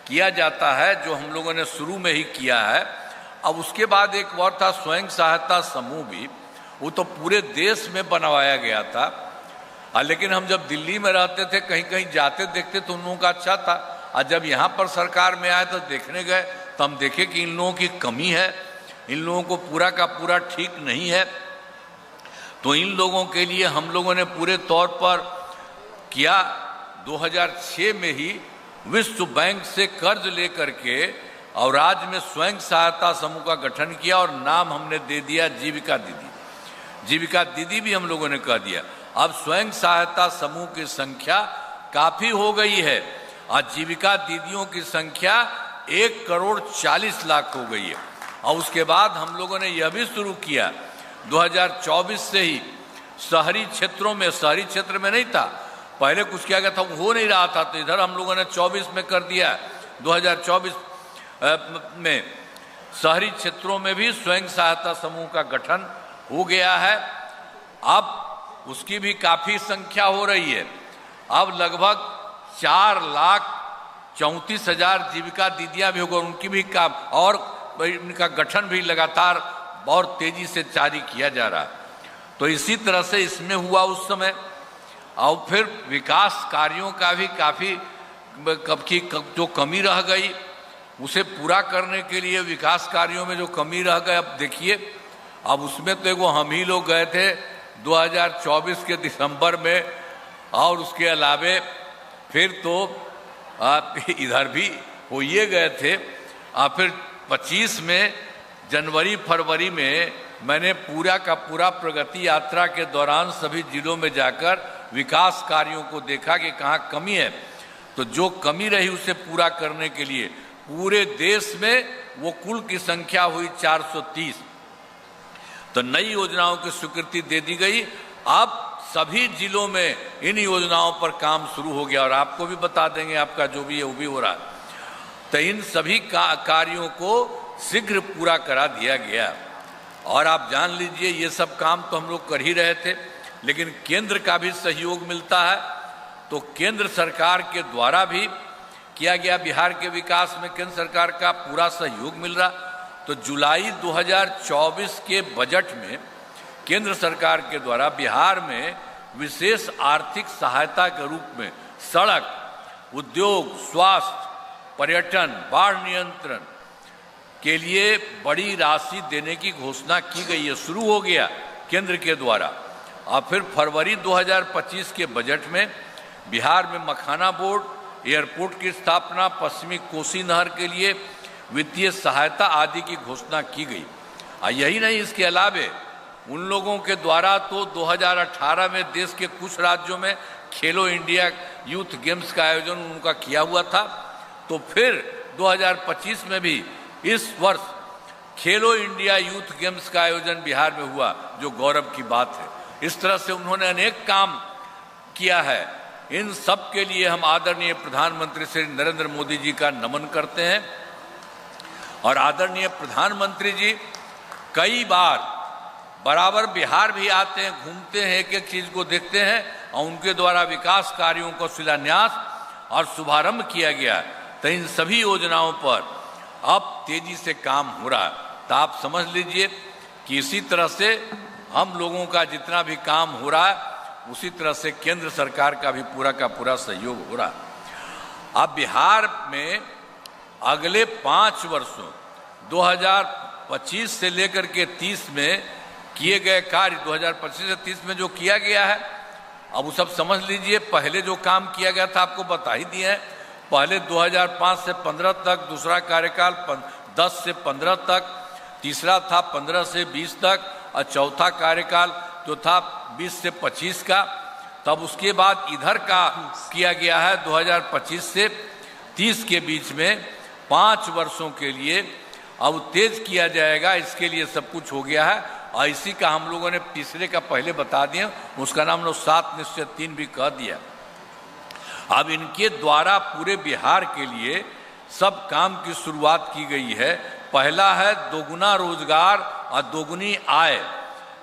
Speaker 6: किया जाता है, जो हम लोगों ने शुरू में ही किया है। अब उसके बाद एक और था स्वयं सहायता समूह भी, वो तो पूरे देश में बनवाया गया था। लेकिन हम जब दिल्ली में रहते थे, कहीं कहीं जाते देखते तो उन लोगों का अच्छा था, और जब यहाँ पर सरकार में आए तो देखने गए तो हम देखे कि इन लोगों की कमी है, इन लोगों को पूरा का पूरा ठीक नहीं है। तो इन लोगों के लिए हम लोगों ने पूरे तौर पर किया। 2006 में ही विश्व बैंक से कर्ज लेकर के और राज्य में स्वयं सहायता समूह का गठन किया और नाम हमने दे दिया जीविका दीदी। जीविका दीदी भी हम लोगों ने कह दिया। अब स्वयं सहायता समूह की संख्या काफी हो गई है। आज जीविका दीदियों की संख्या 1,40,00,000 हो गई है। और उसके बाद हम लोगों ने यह भी शुरू किया 2024 से ही शहरी क्षेत्रों में, शहरी क्षेत्र में नहीं था पहले, कुछ किया गया था, हो नहीं रहा था, तो इधर हम लोगों ने 24 में कर दिया। 2024 में शहरी क्षेत्रों में भी स्वयं सहायता समूह का गठन हो गया है। अब उसकी भी काफी संख्या हो रही है। अब लगभग 4,34,000 जीविका दीदियां भी होगी, उनकी भी काम और इनका गठन भी लगातार बहुत तेजी से जारी किया जा रहा है। तो इसी तरह से इसमें हुआ उस समय। और फिर विकास कार्यों का भी काफी जो कमी रह गई, उसे पूरा करने के लिए विकास कार्यों में जो कमी रह गई, अब देखिए, अब उसमें तो एगो हम ही लोग गए थे 2024 के दिसंबर में, और उसके अलावे फिर तो इधर भी हो ये गए थे। फिर 25 में जनवरी फरवरी में मैंने पूरा का पूरा प्रगति यात्रा के दौरान सभी जिलों में जाकर विकास कार्यों को देखा कि कहाँ कमी है। तो जो कमी रही उसे पूरा करने के लिए पूरे देश में वो कुल की संख्या हुई 430। तो नई योजनाओं की स्वीकृति दे दी गई। अब सभी जिलों में इन योजनाओं पर काम शुरू हो गया और आपको भी बता देंगे, आपका जो भी है वो भी हो रहा है। तो इन सभी कार्यों को शीघ्र पूरा करा दिया गया। और आप जान लीजिए, ये सब काम तो हम लोग कर ही रहे थे, लेकिन केंद्र का भी सहयोग मिलता है। तो केंद्र सरकार के द्वारा भी किया गया, बिहार के विकास में केंद्र सरकार का पूरा सहयोग मिल रहा। तो जुलाई 2024 के बजट में केंद्र सरकार के द्वारा बिहार में विशेष आर्थिक सहायता के रूप में सड़क, उद्योग, स्वास्थ्य, पर्यटन, बाढ़ नियंत्रण के लिए बड़ी राशि देने की घोषणा की गई है। शुरू हो गया केंद्र के द्वारा। और फिर फरवरी 2025 के बजट में बिहार में मखाना बोर्ड, एयरपोर्ट की स्थापना, पश्चिमी कोसी नहर के लिए वित्तीय सहायता आदि की घोषणा की गई। यही नहीं, इसके अलावे उन लोगों के द्वारा तो 2018 में देश के कुछ राज्यों में खेलो इंडिया यूथ गेम्स का आयोजन उनका किया हुआ था। तो फिर 2025 में भी इस वर्ष खेलो इंडिया यूथ गेम्स का आयोजन बिहार में हुआ, जो गौरव की बात है। इस तरह से उन्होंने अनेक काम किया है। इन सब के लिए हम आदरणीय प्रधानमंत्री श्री नरेंद्र मोदी जी का नमन करते हैं। और आदरणीय प्रधानमंत्री जी कई बार बराबर बिहार भी आते हैं, घूमते हैं, एक एक चीज को देखते हैं, और उनके द्वारा विकास कार्यों को शिलान्यास और शुभारंभ किया गया। तो इन सभी योजनाओं पर अब तेजी से काम हो रहा है। तो आप समझ लीजिए कि इसी तरह से हम लोगों का जितना भी काम हो रहा है, उसी तरह से केंद्र सरकार का भी पूरा का पूरा सहयोग हो रहा है। अब बिहार में अगले 5 वर्षों 2025 से लेकर के 30 में किए गए कार्य, 2025 से 30 में जो किया गया है, अब वो सब समझ लीजिए। पहले जो काम किया गया था आपको बता ही दिए हैं। पहले 2005 से 15 तक, दूसरा कार्यकाल 10 से 15 तक, तीसरा था 15 से 20 तक, और चौथा कार्यकाल जो था 20 से 25 का। तब उसके बाद इधर का किया गया है 2025 से 30 के बीच में 5 वर्षों के लिए अब तेज किया जाएगा। इसके लिए सब कुछ हो गया है। और इसी का हम लोगों ने तीसरे का पहले बता दिया, उसका नाम लोग 7 निश्चय 3 भी कह दिया। अब इनके द्वारा पूरे बिहार के लिए सब काम की शुरुआत की गई है। पहला है दोगुना रोजगार और दोगुनी आय।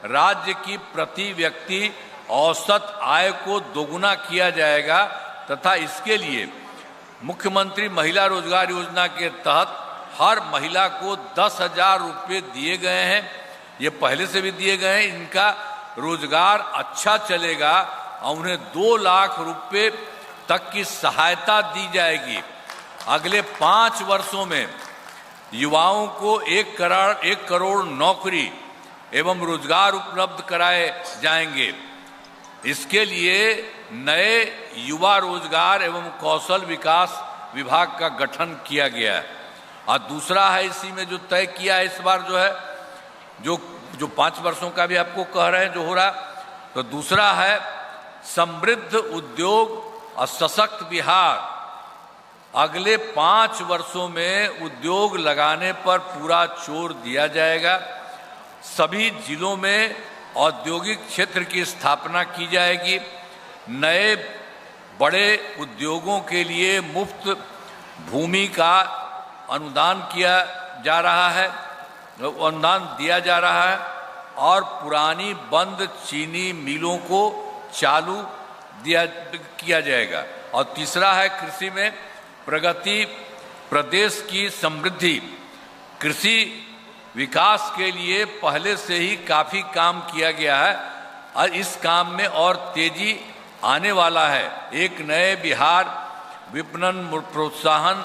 Speaker 6: राज्य की प्रति व्यक्ति औसत आय को दोगुना किया जाएगा तथा इसके लिए मुख्यमंत्री महिला रोजगार योजना के तहत हर महिला को 10,000 रुपये दिए गए हैं। ये पहले से भी दिए गए हैं। इनका रोजगार अच्छा चलेगा और उन्हें 2 लाख रुपये तक की सहायता दी जाएगी। अगले 5 वर्षों में युवाओं को 1 करोड़ नौकरी एवं रोजगार उपलब्ध कराए जाएंगे। इसके लिए नए युवा रोजगार एवं कौशल विकास विभाग का गठन किया गया है। और दूसरा है इसी में जो तय किया है इस बार जो है जो 5 वर्षों का भी आपको कह रहे हैं जो हो रहा, तो दूसरा है समृद्ध उद्योग और सशक्त बिहार। अगले 5 वर्षों में उद्योग लगाने पर पूरा जोर दिया जाएगा। सभी जिलों में औद्योगिक क्षेत्र की स्थापना की जाएगी। नए बड़े उद्योगों के लिए मुफ्त भूमि का अनुदान किया जा रहा है, अनुदान दिया जा रहा है और पुरानी बंद चीनी मिलों को चालू किया जाएगा। और तीसरा है कृषि में प्रगति, प्रदेश की समृद्धि। कृषि विकास के लिए पहले से ही काफी काम किया गया है और इस काम में और तेजी आने वाला है। एक नए बिहार विपणन प्रोत्साहन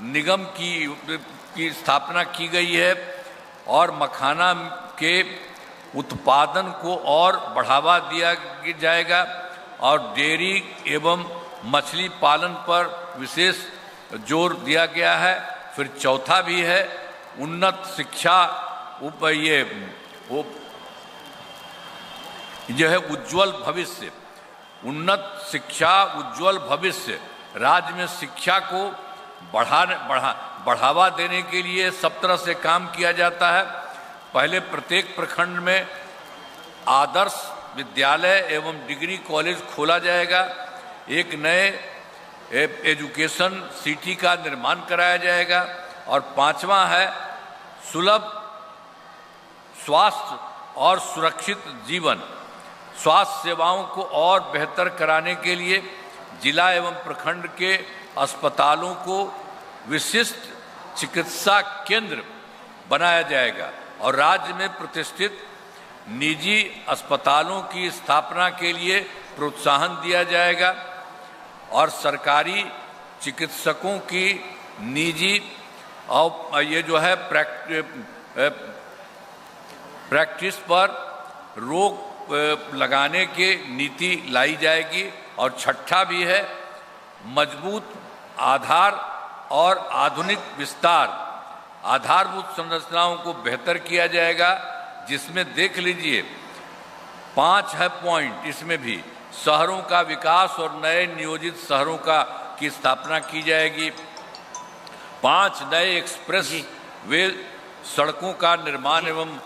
Speaker 6: निगम की स्थापना की गई है और मखाना के उत्पादन को और बढ़ावा दिया जाएगा और डेयरी एवं मछली पालन पर विशेष जोर दिया गया है। फिर चौथा भी है उन्नत शिक्षा, जो है उज्जवल भविष्य। उन्नत शिक्षा, उज्जवल भविष्य। राज्य में शिक्षा को बढ़ावा देने के लिए सब तरह से काम किया जाता है। पहले प्रत्येक प्रखंड में आदर्श विद्यालय एवं डिग्री कॉलेज खोला जाएगा। एक नए एजुकेशन सिटी का निर्माण कराया जाएगा। और 5वां है सुलभ स्वास्थ्य और सुरक्षित जीवन। स्वास्थ्य सेवाओं को और बेहतर कराने के लिए जिला एवं प्रखंड के अस्पतालों को विशिष्ट चिकित्सा केंद्र बनाया जाएगा और राज्य में प्रतिष्ठित निजी अस्पतालों की स्थापना के लिए प्रोत्साहन दिया जाएगा और सरकारी चिकित्सकों की निजी और ये जो है प्रैक्टिस पर रोक लगाने की नीति लाई जाएगी। और छठा भी है मजबूत आधार और आधुनिक विस्तार। आधारभूत संरचनाओं को बेहतर किया जाएगा, जिसमें देख लीजिए 5 है पॉइंट। इसमें भी शहरों का विकास और नए नियोजित शहरों की स्थापना की जाएगी। 5 नए एक्सप्रेस वे सड़कों का निर्माण एवं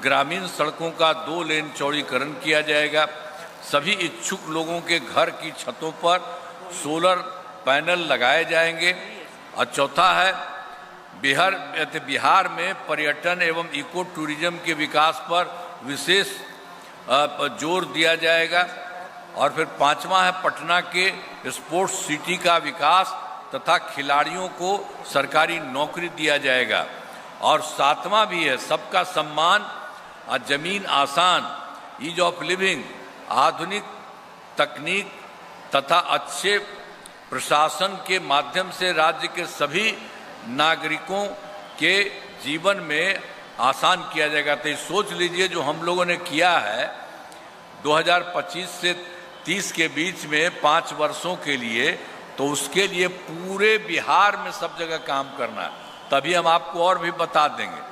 Speaker 6: ग्रामीण सड़कों का 2 लेन चौड़ीकरण किया जाएगा। सभी इच्छुक लोगों के घर की छतों पर सोलर पैनल लगाए जाएंगे। और चौथा है बिहार में पर्यटन एवं इको टूरिज्म के विकास पर विशेष जोर दिया जाएगा। और फिर 5वां है पटना के स्पोर्ट्स सिटी का विकास तथा खिलाड़ियों को सरकारी नौकरी दिया जाएगा। और 7वां भी है सबका सम्मान और जमीन आसान, ईज ऑफ लिविंग। आधुनिक तकनीक तथा अच्छे प्रशासन के माध्यम से राज्य के सभी नागरिकों के जीवन में आसान किया जाएगा। तो सोच लीजिए जो हम लोगों ने किया है 2025 से 30 के बीच में 5 वर्षों के लिए, तो उसके लिए पूरे बिहार में सब जगह काम करना है। तभी हम आपको और भी बता देंगे,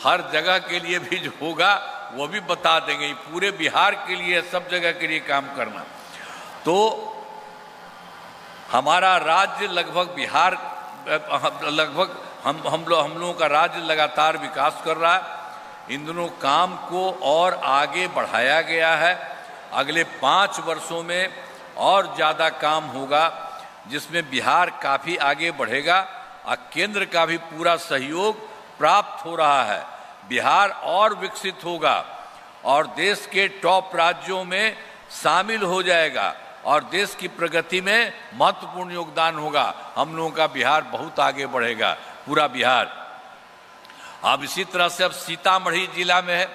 Speaker 6: हर जगह के लिए भी जो होगा वो भी बता देंगे। पूरे बिहार के लिए सब जगह के लिए काम करना। तो हमारा राज्य लगभग हम लोगों का राज्य लगातार विकास कर रहा है। इन दोनों काम को और आगे बढ़ाया गया है। अगले 5 वर्षों में और ज़्यादा काम होगा, जिसमें बिहार काफ़ी आगे बढ़ेगा और केंद्र का भी पूरा सहयोग प्राप्त हो रहा है। बिहार और विकसित होगा और देश के टॉप राज्यों में शामिल हो जाएगा। और देश की प्रगति में महत्वपूर्ण योगदान होगा। हम लोगों का बिहार बहुत आगे बढ़ेगा, पूरा बिहार। अब इसी तरह से अब सीतामढ़ी जिला में है।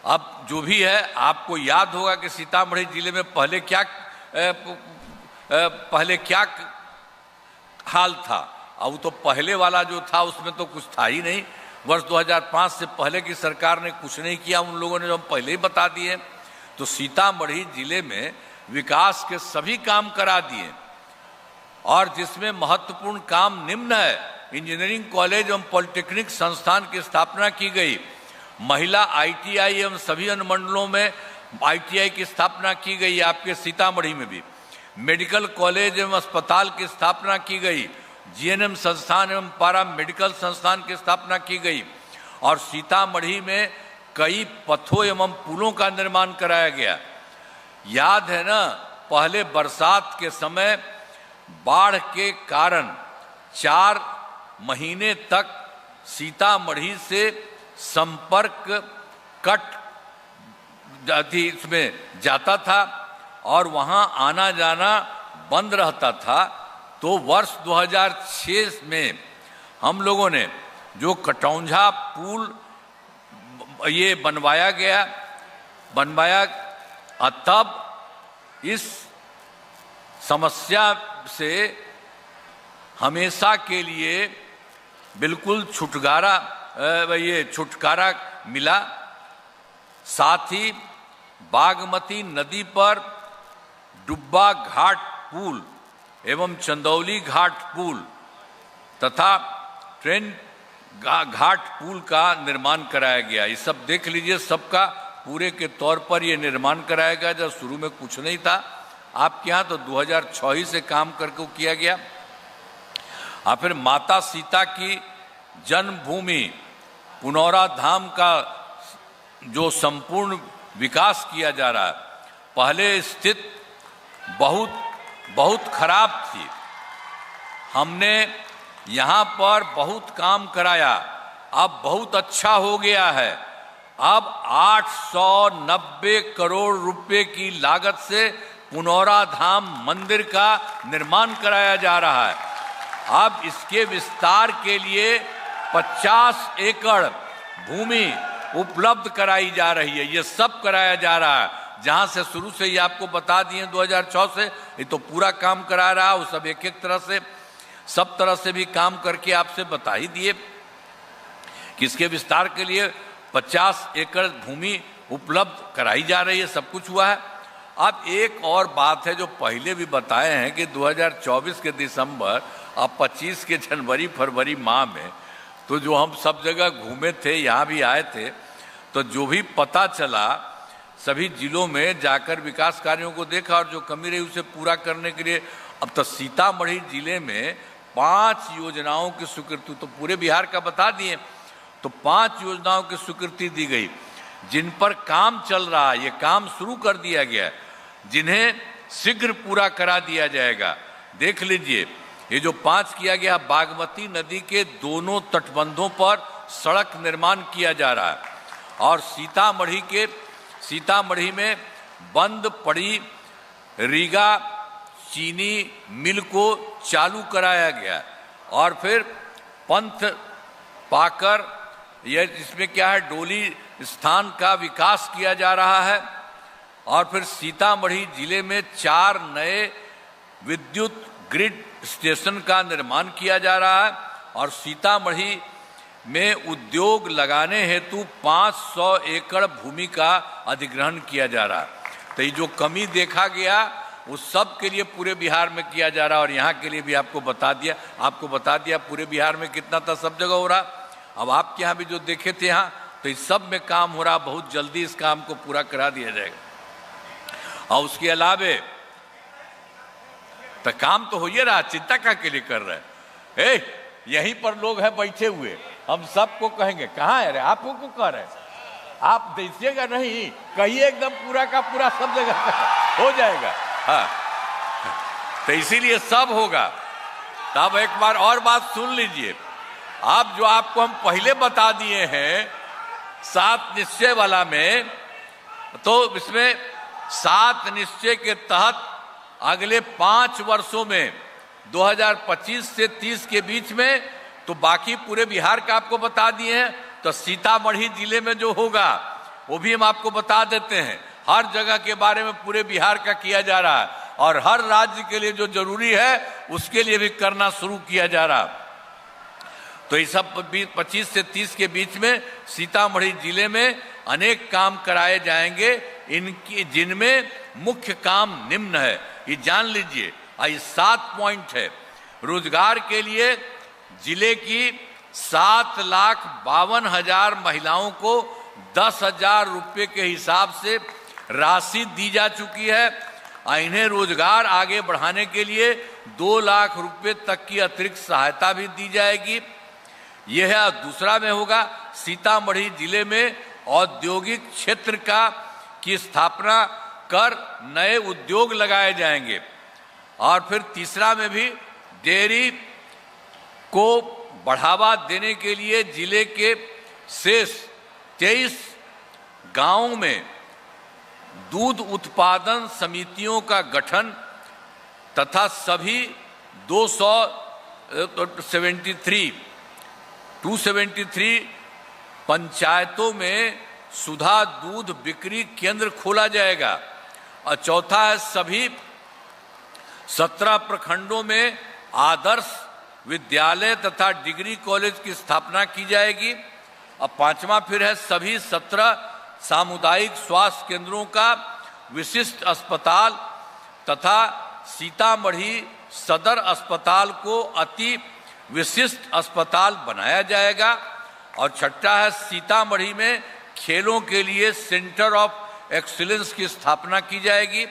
Speaker 6: अब जो भी है, आपको याद होगा कि सीतामढ़ी जिले में पहले क्या हाल था। अब तो पहले वाला जो था उसमें तो कुछ था ही नहीं। वर्ष 2005 से पहले की सरकार ने कुछ नहीं किया, उन लोगों ने जो हम पहले ही बता दिए। तो सीतामढ़ी जिले में विकास के सभी काम करा दिए, और जिसमें महत्वपूर्ण काम निम्न है। इंजीनियरिंग कॉलेज एवं पॉलिटेक्निक संस्थान की स्थापना की गई, महिला ITI एवं सभी अनुमंडलों में ITI की स्थापना की गई, आपके सीतामढ़ी में भी मेडिकल कॉलेज एवं अस्पताल की स्थापना की गई, GNM संस्थान एवं पारा मेडिकल संस्थान की स्थापना की गई, और सीतामढ़ी में कई पथों एवं पुलों का निर्माण कराया गया। याद है ना, पहले बरसात के समय बाढ़ के कारण 4 महीने तक सीतामढ़ी से संपर्क कट इसमें जाता था और वहां आना जाना बंद रहता था। तो वर्ष 2006 में हम लोगों ने जो कटौंझा पुल ये बनवाया, तब इस समस्या से हमेशा के लिए बिल्कुल छुटकारा मिला। साथ ही बागमती नदी पर डुब्बा घाट पुल एवं चंदौली घाट पुल तथा ट्रेन घाट पुल का निर्माण कराया गया। ये सब देख लीजिए, सबका पूरे के तौर पर ये निर्माण कराया गया। जब शुरू में कुछ नहीं था आपके यहाँ, तो 2006 से काम करके किया गया। और फिर माता सीता की जन्मभूमि पुनौरा धाम का जो संपूर्ण विकास किया जा रहा है। पहले स्थिति बहुत खराब थी, हमने यहाँ पर बहुत काम कराया, अब बहुत अच्छा हो गया है। अब 890 करोड़ रुपए की लागत से पुनौरा धाम मंदिर का निर्माण कराया जा रहा है। अब इसके विस्तार के लिए 50 एकड़ भूमि उपलब्ध कराई जा रही है। ये सब कराया जा रहा है, जहां से शुरू से ही आपको बता दिए 2004 से ये तो पूरा काम करा रहा है। वो सब एक तरह से सब तरह से भी काम करके आपसे बता ही दिए कि इसके विस्तार के लिए 50 एकड़ भूमि उपलब्ध कराई जा रही है, सब कुछ हुआ है। अब एक और बात है जो पहले भी बताए हैं कि 2024 के दिसंबर और 25 के जनवरी फरवरी माह में तो जो हम सब जगह घूमे थे, यहाँ भी आए थे, तो जो भी पता चला सभी जिलों में जाकर विकास कार्यों को देखा और जो कमी रही उसे पूरा करने के लिए अब तो सीतामढ़ी जिले में 5 योजनाओं की स्वीकृति, तो पूरे बिहार का बता दिए, तो 5 योजनाओं की स्वीकृति दी गई जिन पर काम चल रहा है। ये काम शुरू कर दिया गया, जिन्हें शीघ्र पूरा करा दिया जाएगा। देख लीजिए, ये जो 5 किया गया, बागमती नदी के दोनों तटबंधों पर सड़क निर्माण किया जा रहा है, और सीतामढ़ी में बंद पड़ी रीगा चीनी मिल को चालू कराया गया, और फिर पंथ पाकर यह इसमें क्या है, डोली स्थान का विकास किया जा रहा है। और फिर सीतामढ़ी जिले में 4 नए विद्युत ग्रिड स्टेशन का निर्माण किया जा रहा है, और सीतामढ़ी में उद्योग लगाने हेतु 500 एकड़ भूमि का अधिग्रहण किया जा रहा है। तो ये जो कमी देखा गया उस सब के लिए पूरे बिहार में किया जा रहा है, और यहाँ के लिए भी आपको बता दिया पूरे बिहार में कितना था, सब जगह हो रहा। अब आपके यहाँ भी जो देखे थे यहाँ, तो इस सब में काम हो रहा, बहुत जल्दी इस काम को पूरा करा दिया जाएगा। और उसके अलावे तो काम तो हो ही रहा, चिंता का के लिए कर रहे हैं। यहीं पर लोग हैं बैठे हुए, हम सबको कहेंगे कहाँ है रे, आपको को कह रहे हैं, आप दीजिएगा नहीं, कहिए एकदम पूरा का पूरा सब जगह हो जाएगा। हाँ, तो इसीलिए सब होगा। तब एक बार और बात सुन लीजिए, आप जो आपको हम पहले बता दिए हैं 7 निश्चय वाला में, तो इसमें 7 निश्चय के तहत अगले 5 वर्षों में 2025 से 30 के बीच में, तो बाकी पूरे बिहार का आपको बता दिए हैं। तो सीतामढ़ी जिले में जो होगा वो भी हम आपको बता देते हैं। हर जगह के बारे में पूरे बिहार का किया जा रहा है, और हर राज्य के लिए जो जरूरी है उसके लिए भी करना शुरू किया जा रहा। तो ये सब 25 से 30 के बीच में सीतामढ़ी जिले में अनेक काम कराए जाएंगे, इनकी जिनमें मुख्य काम निम्न है, ये जान लीजिए। ये 7 पॉइंट है। रोजगार के लिए जिले की 7,52,000 महिलाओं को 10,000 रुपये के हिसाब से राशि दी जा चुकी है। इन्हें रोजगार आगे बढ़ाने के लिए 2 लाख रुपए तक की अतिरिक्त सहायता भी दी जाएगी। यह है। दूसरा में होगा सीतामढ़ी जिले में औद्योगिक क्षेत्र की स्थापना कर नए उद्योग लगाए जाएंगे। और फिर तीसरा में भी डेयरी को बढ़ावा देने के लिए जिले के शेष 23 गांवों में दूध उत्पादन समितियों का गठन तथा सभी 273 पंचायतों में सुधा दूध बिक्री केंद्र खोला जाएगा। और चौथा है सभी 17 प्रखंडों में आदर्श विद्यालय तथा डिग्री कॉलेज की स्थापना की जाएगी। और पांचवा फिर है सभी 17 सामुदायिक स्वास्थ्य केंद्रों का विशिष्ट अस्पताल तथा सीतामढ़ी सदर अस्पताल को अति विशिष्ट अस्पताल बनाया जाएगा। और छठा है सीतामढ़ी में खेलों के लिए सेंटर ऑफ एक्सीलेंस की स्थापना की जाएगी।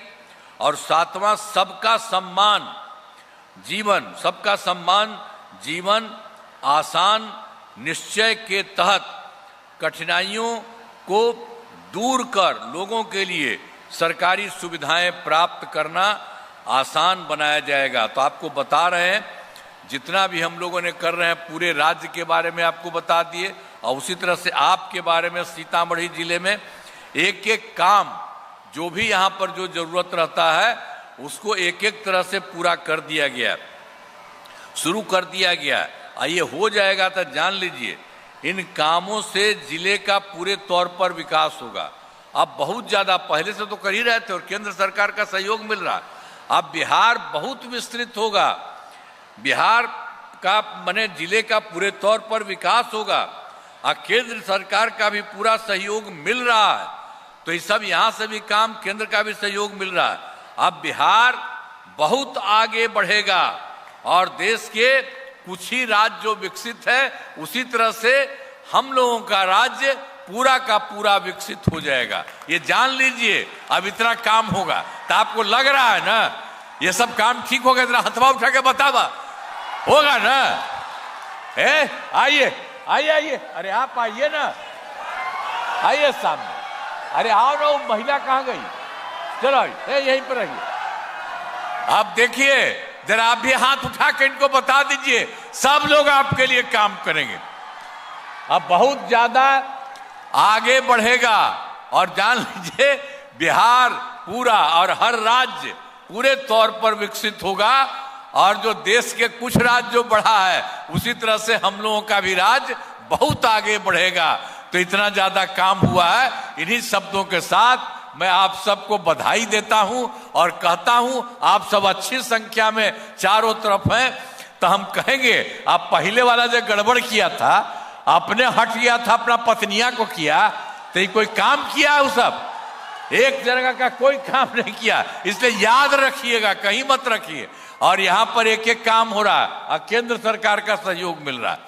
Speaker 6: और सातवां सबका सम्मान जीवन आसान निश्चय के तहत कठिनाइयों को दूर कर लोगों के लिए सरकारी सुविधाएं प्राप्त करना आसान बनाया जाएगा। तो आपको बता रहे हैं जितना भी हम लोगों ने कर रहे हैं, पूरे राज्य के बारे में आपको बता दिए, और उसी तरह से आपके बारे में सीतामढ़ी जिले में एक एक काम जो भी यहाँ पर जो जरूरत रहता है उसको एक एक तरह से पूरा कर दिया गया, शुरू कर दिया गया। ये हो जाएगा तो जान लीजिए इन कामों से जिले का पूरे तौर पर विकास होगा। अब बहुत ज्यादा पहले से तो कर ही रहे थे और केंद्र सरकार का सहयोग मिल रहा। अब बिहार बहुत विस्तृत होगा, बिहार का माने जिले का पूरे तौर पर विकास होगा और केंद्र सरकार का भी पूरा सहयोग मिल रहा है। तो ये सब यहाँ से भी काम, केंद्र का भी सहयोग मिल रहा है। अब बिहार बहुत आगे बढ़ेगा और देश के कुछ ही राज्य जो विकसित है उसी तरह से हम लोगों का राज्य पूरा का पूरा विकसित हो जाएगा। ये जान लीजिए अब इतना काम होगा। तो आपको लग रहा है ना ये सब काम ठीक होगा? इतना हथवा उठा के बतावा होगा ना? आइए आइए आइए, अरे आप आइए ना, आइए सामने। अरे आओ ना, वो महिला कहाँ गई? चलो यहीं पर रहिए। आप देखिए जरा, आप भी हाथ उठा के इनको बता दीजिए, सब लोग आपके लिए काम करेंगे। अब बहुत ज्यादा आगे बढ़ेगा और जान लीजिए बिहार पूरा और हर राज्य पूरे तौर पर विकसित होगा। और जो देश के कुछ राज्य जो बढ़ा है उसी तरह से हम लोगों का भी राज्य बहुत आगे बढ़ेगा। तो इतना ज्यादा काम हुआ है। इन्हीं शब्दों के साथ मैं आप सबको बधाई देता हूं और कहता हूं आप सब अच्छी संख्या में चारों तरफ हैं। तो हम कहेंगे आप पहले वाला जो गड़बड़ किया था, आपने हट गया था अपना पत्नियां को किया, तो ये कोई काम किया है? वो सब एक जगह का कोई काम नहीं किया। इसलिए याद रखिएगा, कहीं मत रखिए। और यहां पर एक एक काम हो रहा है और केंद्र सरकार का सहयोग मिल रहा है।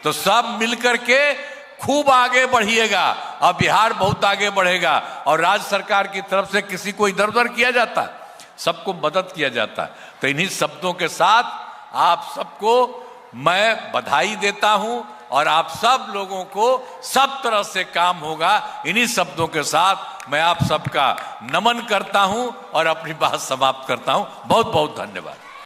Speaker 6: तो सब मिलकर के खूब आगे बढ़िएगा और बिहार बहुत आगे बढ़ेगा। और राज्य सरकार की तरफ से किसी को इधर उधर किया जाता है, सबको मदद किया जाता है। तो इन्हीं शब्दों के साथ आप सबको मैं बधाई देता हूं और आप सब लोगों को सब तरह से काम होगा। इन्हीं शब्दों के साथ मैं आप सबका नमन करता हूं और अपनी बात समाप्त करता हूं। बहुत बहुत धन्यवाद।